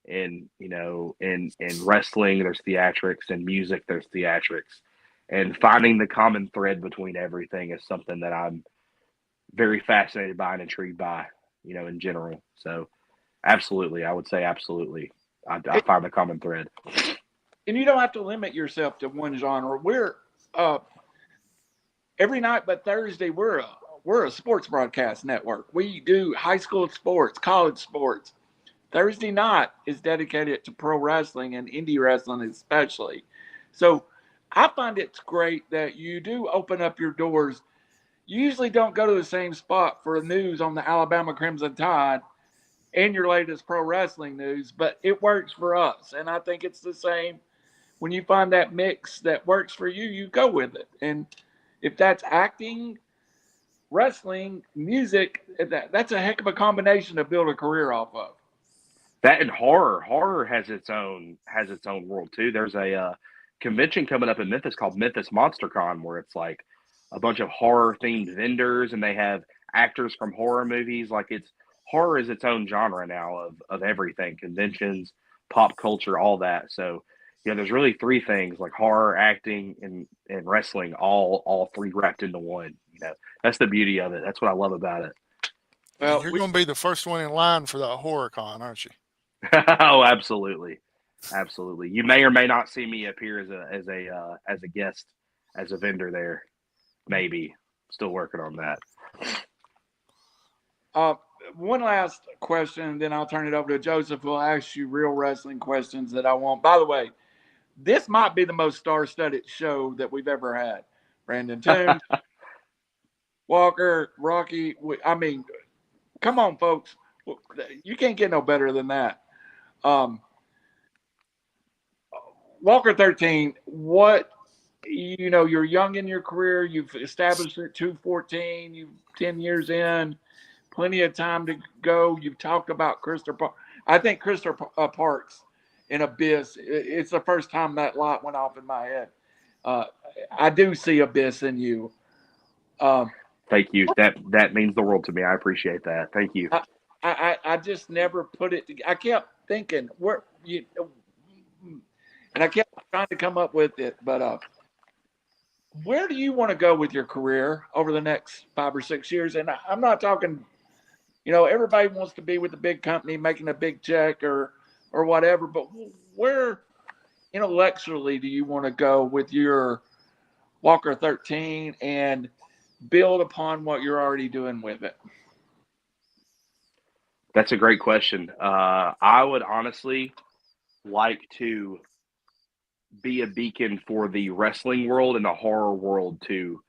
and you know, in wrestling there's theatrics, and music there's theatrics, and finding the common thread between everything is something that I'm very fascinated by and intrigued by, you know, in general. So absolutely, I would say absolutely, I find the common thread. And you don't have to limit yourself to one genre. We're every night but Thursday, we're a sports broadcast network. We do high school sports, college sports. Thursday night is dedicated to pro wrestling and indie wrestling especially. So I find it's great that you do open up your doors. You usually don't go to the same spot for news on the Alabama Crimson Tide and your latest pro wrestling news, but it works for us. And I think it's the same. When you find that mix that works for you, you go with it. And if that's acting, wrestling, music, that's a heck of a combination to build a career off of. That and horror has its own world too. There's a convention coming up in Memphis called Memphis Monster Con, where it's like a bunch of horror themed vendors, and they have actors from horror movies. Like, horror is its own genre now of everything, conventions, pop culture, all that. So yeah, there's really 3 things, like horror, acting, and wrestling, all 3 wrapped into one. You know, that's the beauty of it. That's what I love about it. Well, you're going to be the first one in line for the horror con, aren't you? Oh, absolutely, absolutely. You may or may not see me appear as a guest, as a vendor there. Maybe. Still working on that. One last question, then I'll turn it over to Joseph, who will ask you real wrestling questions that I want. By the way, this might be the most star-studded show that we've ever had. Brandon Toombs, Walker, Rocky. I mean, come on, folks. You can't get no better than that. Walker 13, you're young in your career. You've established it 214. You've 10 years in. Plenty of time to go. You've talked about Christopher. I think Christopher Parks in Abyss. It's the first time that light went off in my head. I do see Abyss in you. Thank you. That means the world to me. I appreciate that. Thank you. I just never put it together. I kept thinking and I kept trying to come up with it. But where do you want to go with your career over the next 5 or 6 years? And I'm not talking, everybody wants to be with a big company making a big check or whatever. But where intellectually do you want to go with your Walker 13 and build upon what you're already doing with it? That's a great question. I would honestly like to be a beacon for the wrestling world and the horror world to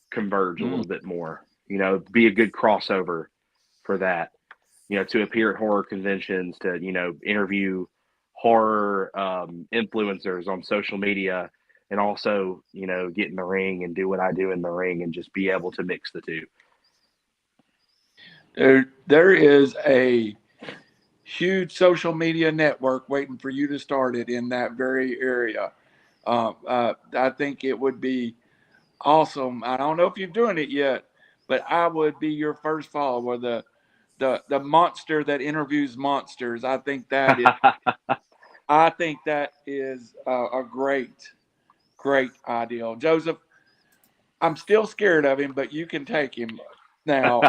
converge a little bit more. Be a good crossover for that. To appear at horror conventions, to interview horror influencers on social media, and also get in the ring and do what I do in the ring and just be able to mix the two. There is a huge social media network waiting for you to start it in that very area. I think it would be awesome. I don't know if you're doing it yet, but I would be your first follower. The monster that interviews monsters. I think that is a great idea. Joseph, I'm still scared of him, but you can take him now.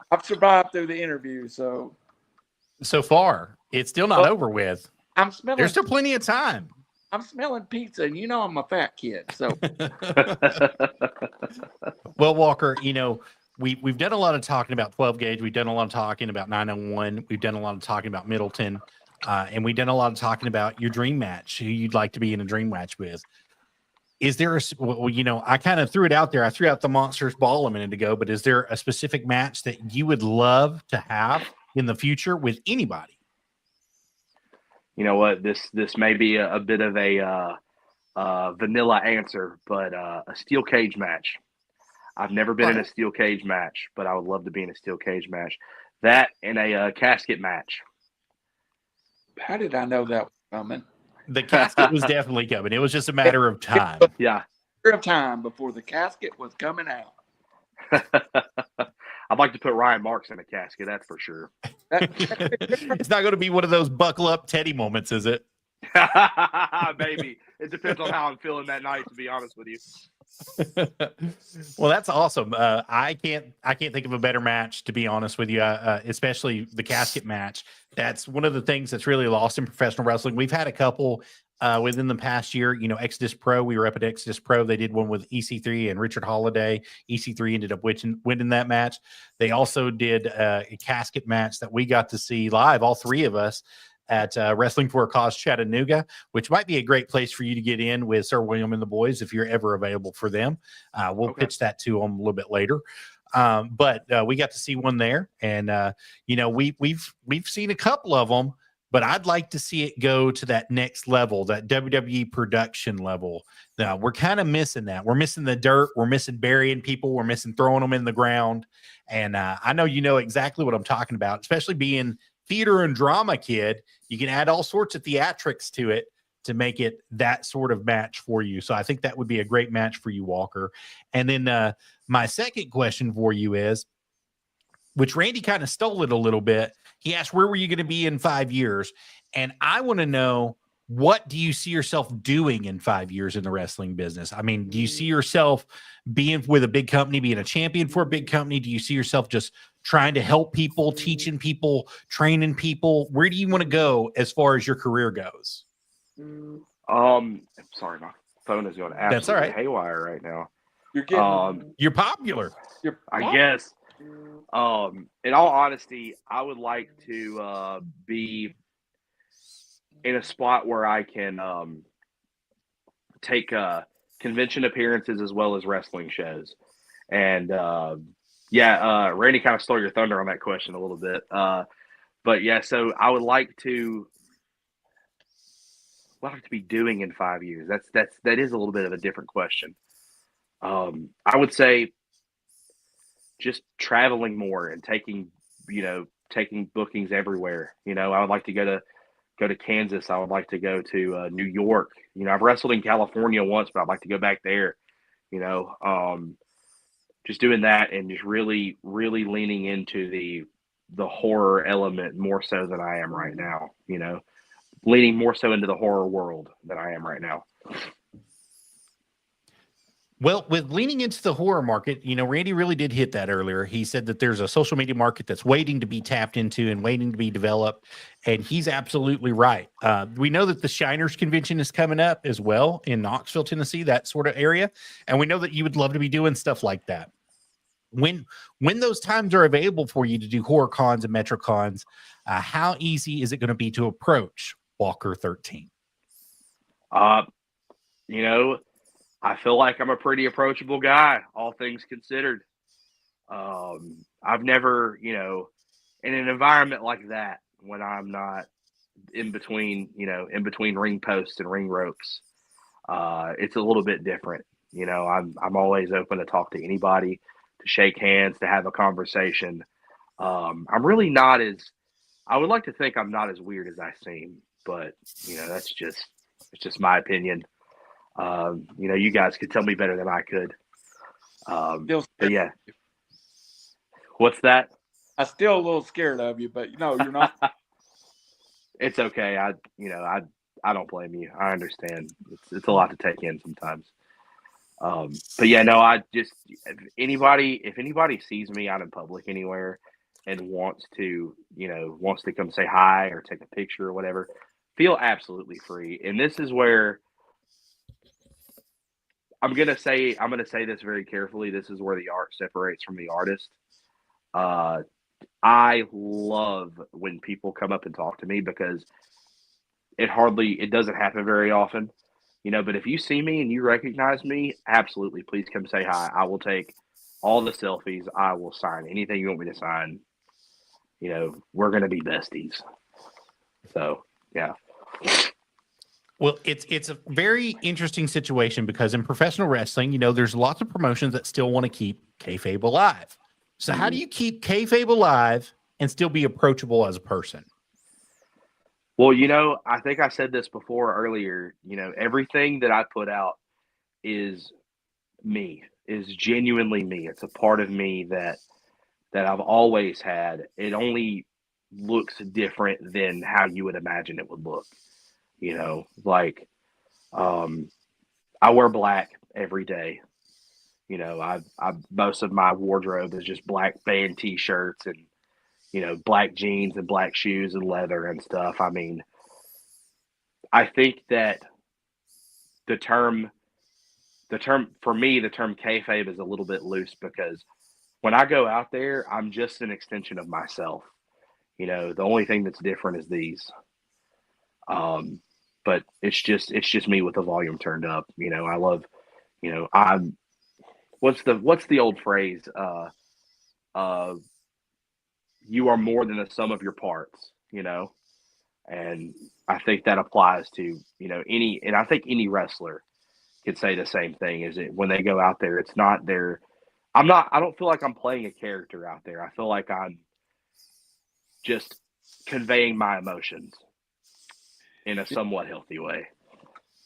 I've survived through the interview, so far it's still not over with. I'm smelling. There's still plenty of time. I'm smelling pizza, and I'm a fat kid. So, well, Walker, we've done a lot of talking about 12 gauge. We've done a lot of talking about 901. We've done a lot of talking about Middleton, and we've done a lot of talking about your dream match, who you'd like to be in a dream match with. Is there I kind of threw it out there. I threw out the Monsters Ball a minute ago, but is there a specific match that you would love to have in the future with anybody? You know what? This may be a bit of a vanilla answer, but a steel cage match. I've never been in a steel cage match, but I would love to be in a steel cage match. That and a casket match. How did I know that was coming? The casket was definitely coming. It was just a matter of time. Yeah. Of time before the casket was coming out. I'd like to put Ryan Marks in a casket, that's for sure. It's not going to be one of those buckle up Teddy moments, is it? Maybe. It depends on how I'm feeling that night, to be honest with you. Well, that's awesome. I can't think of a better match, to be honest with you, especially the casket match. That's one of the things that's really lost in professional wrestling. We've had a couple within the past year. Exodus Pro, we were up at Exodus Pro. They did one with EC3 and Richard Holiday. EC3 ended up winning that match. They also did a casket match that we got to see live, all three of us, at Wrestling for a Cause Chattanooga, which might be a great place for you to get in with Sir William and the boys if you're ever available for them. We'll pitch that to them a little bit later. But we got to see one there, and we've seen a couple of them, but I'd like to see it go to that next level, that WWE production level. Now, we're kind of missing that. We're missing the dirt. We're missing burying people. We're missing throwing them in the ground. And I know you know exactly what I'm talking about, especially being theater and drama kid. You can add all sorts of theatrics to it to make it that sort of match for you. So I think that would be a great match for you, Walker. And then my second question for you is, which Randy kind of stole it a little bit. He asked, where were you going to be in 5 years? And I want to know, what do you see yourself doing in 5 years in the wrestling business? I mean, do you see yourself being with a big company, being a champion for a big company? Do you see yourself just trying to help people, teaching people, training people? Where do you want to go as far as your career goes? Sorry, my phone is going absolutely That's all right. haywire right now. You're popular. I guess. In all honesty, I would like to be in a spot where I can take convention appearances as well as wrestling shows. And Randy kind of stole your thunder on that question a little bit. But yeah, so I would like to, what I'd like to be doing in 5 years. That is a little bit of a different question. I would say just traveling more and taking, taking bookings everywhere. I would like to go to Kansas. I would like to go to New York. I've wrestled in California once, but I'd like to go back there. Just doing that and just really, really leaning into the horror element more so than I am right now. Leaning more so into the horror world than I am right now. Well, with leaning into the horror market, Randy really did hit that earlier. He said that there's a social media market that's waiting to be tapped into and waiting to be developed. And he's absolutely right. We know that the Shiners Convention is coming up as well in Knoxville, Tennessee, that sort of area. And we know that you would love to be doing stuff like that. When those times are available for you to do horror cons and metro cons, how easy is it going to be to approach Walker 13? I feel like I'm a pretty approachable guy, all things considered. I've never, in an environment like that, when I'm not in between ring posts and ring ropes, it's a little bit different. I'm always open to talk to anybody, to shake hands, to have a conversation. I'm really not I would like to think I'm not as weird as I seem, but it's just my opinion. You guys could tell me better than I could. But yeah. What's that? I'm still a little scared of you, but you're not. It's okay. I don't blame you. I understand. It's a lot to take in sometimes. But yeah, no, if anybody sees me out in public anywhere and wants to come say hi or take a picture or whatever, feel absolutely free. And this is where I'm gonna say this very carefully. This is where the art separates from the artist. I love when people come up and talk to me because it doesn't happen very often, but if you see me and you recognize me, absolutely, please come say hi. I will take all the selfies. I will sign anything you want me to sign. We're going to be besties. So, yeah. Well, it's a very interesting situation because in professional wrestling, there's lots of promotions that still want to keep kayfabe alive. So how do you keep kayfabe alive and still be approachable as a person? Well, I think I said this before earlier, everything that I put out is me, is genuinely me. It's a part of me that I've always had. It only looks different than how you would imagine it would look. I wear black every day. Most of my wardrobe is just black band t-shirts and, black jeans and black shoes and leather and stuff. I mean, I think that the term for me, the term kayfabe is a little bit loose because when I go out there, I'm just an extension of myself. The only thing that's different is these. But it's just me with the volume turned up. I love, what's the old phrase? You are more than the sum of your parts, and I think that applies to, and I think any wrestler could say the same thing is it when they go out there, it's not I don't feel like I'm playing a character out there. I feel like I'm just conveying my emotions in a somewhat healthy way.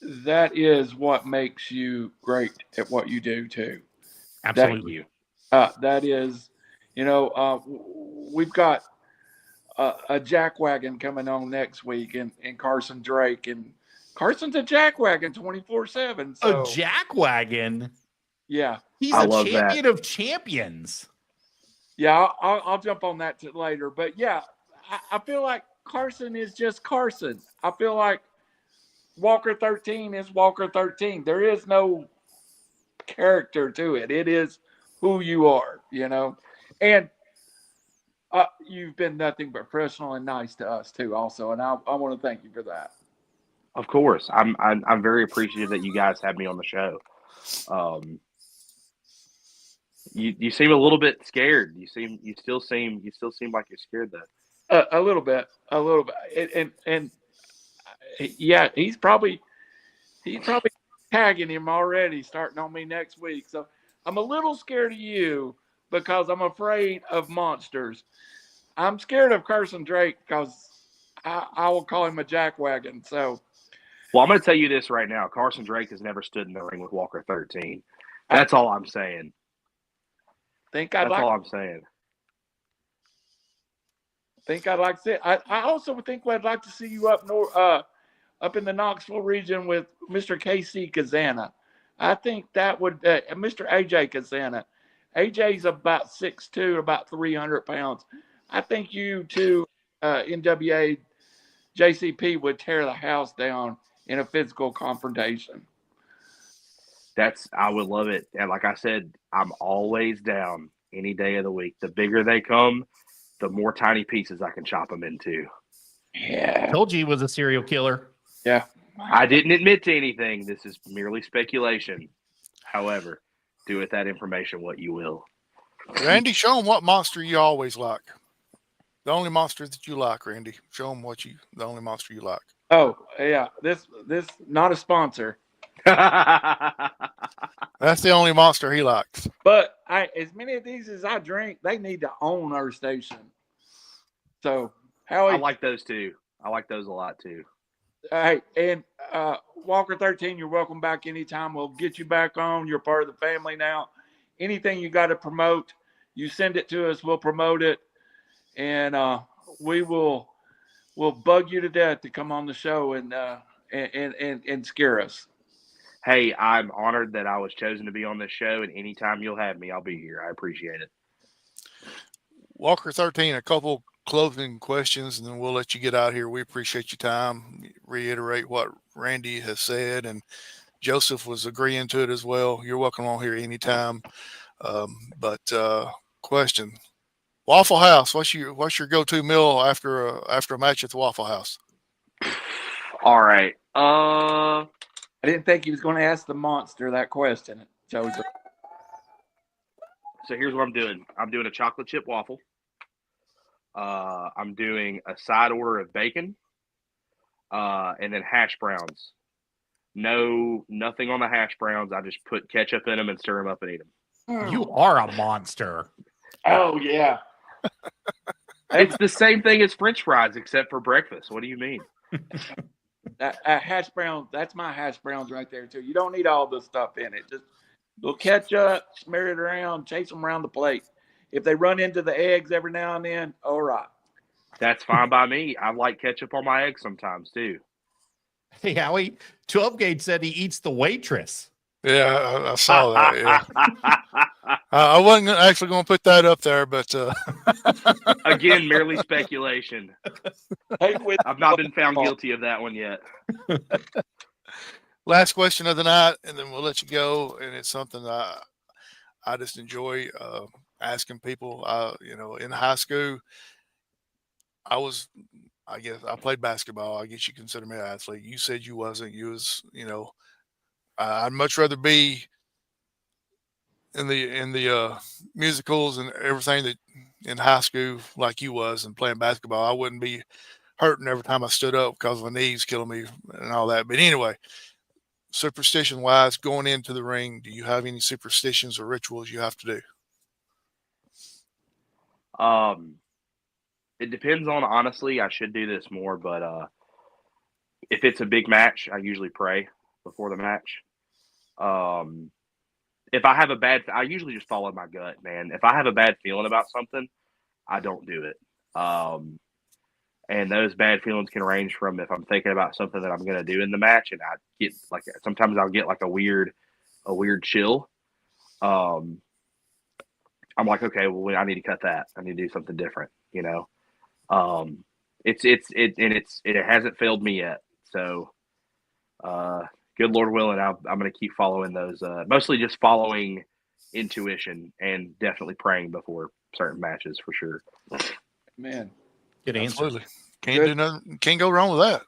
That is what makes you great at what you do too. Absolutely. That is, we've got a jackwagon coming on next week and Carson Drake, and Carson's a jackwagon 24/7. So. A jackwagon? Yeah. He's a champion of champions. Yeah, I'll jump on that later. But yeah, I feel like Carson is just Carson. I feel like Walker 13 is Walker 13. There is no character to it. It is who you are, And you've been nothing but professional and nice to us too, also. And I want to thank you for that. Of course, I'm very appreciative that you guys had me on the show. You seem a little bit scared. You still seem like you're scared though. A little bit, and yeah, he's probably tagging him already, starting on me next week. So I'm a little scared of you because I'm afraid of monsters. I'm scared of Carson Drake because I will call him a jackwagon. So, well, I'm going to tell you this right now. Carson Drake has never stood in the ring with Walker 13. That's all I'm saying. That's all I'm saying. Think I'd like to see it. I also think I'd like to see you up north, up in the Knoxville region with Mr. KC Kazana. I think that would Mr. AJ Kazana. AJ's about 6'2", about 300 pounds. I think you two, NWA, JCP would tear the house down in a physical confrontation. I would love it. And like I said, I'm always down any day of the week. The bigger they come, the more tiny pieces I can chop them into. Yeah. Told you he was a serial killer. Yeah. I didn't admit to anything. This is merely speculation. However, do with that information what you will. Randy, show them what monster you always like. The only monster that you like, Randy. Show them the only monster you like. Oh, yeah. This not a sponsor. That's the only monster he likes. But as many of these as I drink, they need to own our station. So I like those too. I like those a lot too. Hey, and Walker 13, you're welcome back anytime. We'll get you back on. You're part of the family now. Anything you got to promote, you send it to us. We'll promote it, and we'll bug you to death to come on the show and scare us. Hey, I'm honored that I was chosen to be on this show, and anytime you'll have me, I'll be here. I appreciate it. Walker 13, a couple closing questions, and then we'll let you get out here. We appreciate your time. Reiterate what Randy has said, and Joseph was agreeing to it as well. You're welcome on here anytime. Question: Waffle House. What's your go-to meal after a match at the Waffle House? All right. I didn't think he was going to ask the monster that question, Joseph. So here's what I'm doing. I'm doing a chocolate chip waffle. I'm doing a side order of bacon, and then hash browns. Nothing on the hash browns. I just put ketchup in them and stir them up and eat them. You are a monster. Oh, yeah. It's the same thing as French fries, except for breakfast. What do you mean? That hash brown, that's my hash browns right there, too. You don't need all the stuff in it. Just a little ketchup, smear it around, chase them around the plate. If they run into the eggs every now and then, all right. That's fine by me. I like ketchup on my eggs sometimes, too. Hey, Howie, 12 Gauge said he eats the waitress. Yeah, I saw that. Yeah. I wasn't actually going to put that up there, but again, merely speculation. I've not been found guilty of that one yet. Last question of the night, and then we'll let you go. And it's something I just enjoy asking people. In high school, I guess I played basketball. I guess you consider me an athlete. You said you wasn't. You was, I'd much rather be in the musicals and everything that in high school like you was and playing basketball. I wouldn't be hurting every time I stood up because my knees killing me and all that. But anyway, superstition wise, going into the ring, do you have any superstitions or rituals you have to do? It depends on, honestly, I should do this more, but if it's a big match, I usually pray before the match. If I have I usually just follow my gut, man. If I have a bad feeling about something, I don't do it. And those bad feelings can range from if I'm thinking about something that I'm going to do in the match, and I get sometimes I'll get like a weird chill. I'm like, okay, well, I need to cut that. I need to do something different, it hasn't failed me yet. So, good Lord willing, I'm going to keep following those, mostly just following intuition and definitely praying before certain matches for sure. Man, good answer. Absolutely. Do nothing. Can't go wrong with that.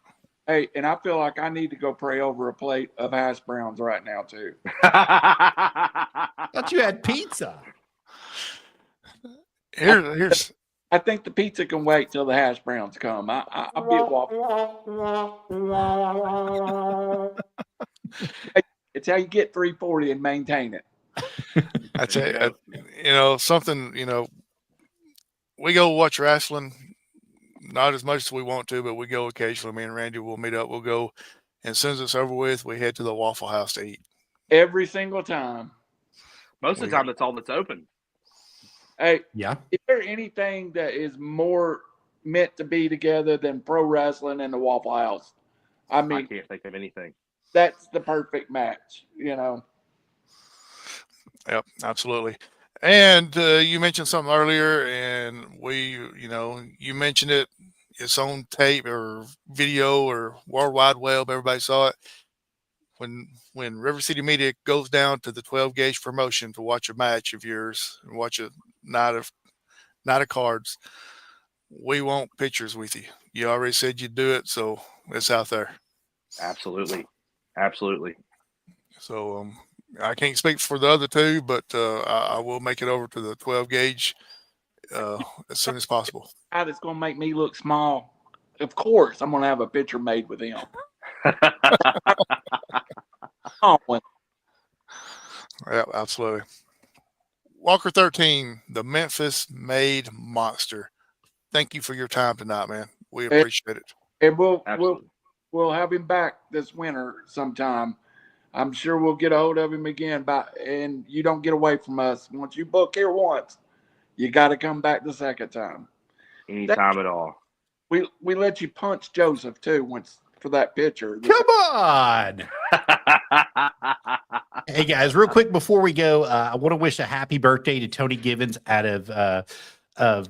Hey, and I feel like I need to go pray over a plate of hash browns right now too. Thought you had pizza. Here's. I think the pizza can wait till the hash browns come. I'll be a waffle. It's how you get 340 and maintain it. I tell you, something, we go watch wrestling, not as much as we want to, but we go occasionally. Me and Randy will meet up. We'll go, and as soon as it's over with, we head to the Waffle House to eat. Every single time. Most of the time, that's all that's open. Hey, Yeah. Is there anything that is more meant to be together than pro wrestling and the Waffle House? I mean, I can't think of anything. That's the perfect match, you know. Yep, absolutely. And you mentioned something earlier, and you mentioned it. It's on tape or video or World Wide Web. Everybody saw it. When RiverCity-Media goes down to the 12 gauge promotion to watch a match of yours and watch a night of cards, we want pictures with you. You already said you'd do it, so it's out there. Absolutely. So I can't speak for the other two, but I will make it over to the 12 gauge as soon as possible. It's going to make me look small. Of course, I'm going to have a picture made with him. Oh, yeah, absolutely. Walker 13, the Memphis-made monster. Thank you for your time tonight, man. We appreciate it. And we'll have him back this winter sometime. I'm sure we'll get a hold of him again. And you don't get away from us. Once you book here once, you got to come back the second time. Anytime at all. We let you punch Joseph too once for that picture. Come on. Hey guys, real quick before we go, I want to wish a happy birthday to Tony Givens out of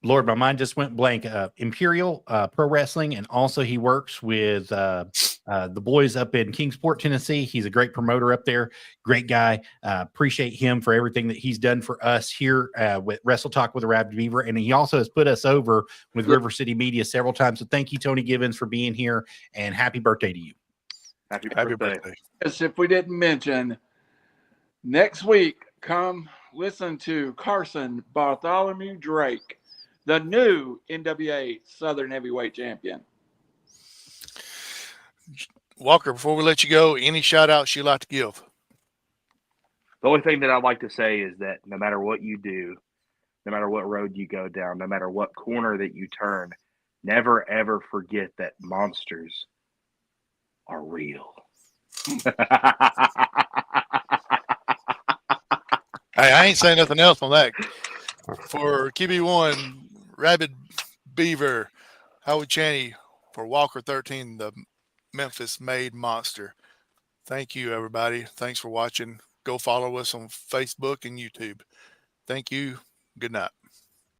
Lord, my mind just went blank. Imperial Pro Wrestling, and also he works with the boys up in Kingsport, Tennessee. He's a great promoter up there. Great guy. Appreciate him for everything that he's done for us here with Wrestle Talk with the Rabid Beaver. And he also has put us over with RiverCity-Media several times. So thank you, Tony Givens, for being here, and happy birthday to you. Happy birthday. As if we didn't mention, next week, come listen to Carson Bartholomew Drake, the new NWA Southern Heavyweight Champion. Walker, before we let you go, any shout outs you'd like to give? The only thing that I'd like to say is that no matter what you do, no matter what road you go down, no matter what corner that you turn, never, ever forget that monsters are real. Hey, I ain't saying nothing else on that. For QB1, Rabid Beaver, Howard Chaney, for Walker 13, the Memphis-made monster. Thank you, everybody. Thanks for watching. Go follow us on Facebook and YouTube. Thank you. Good night.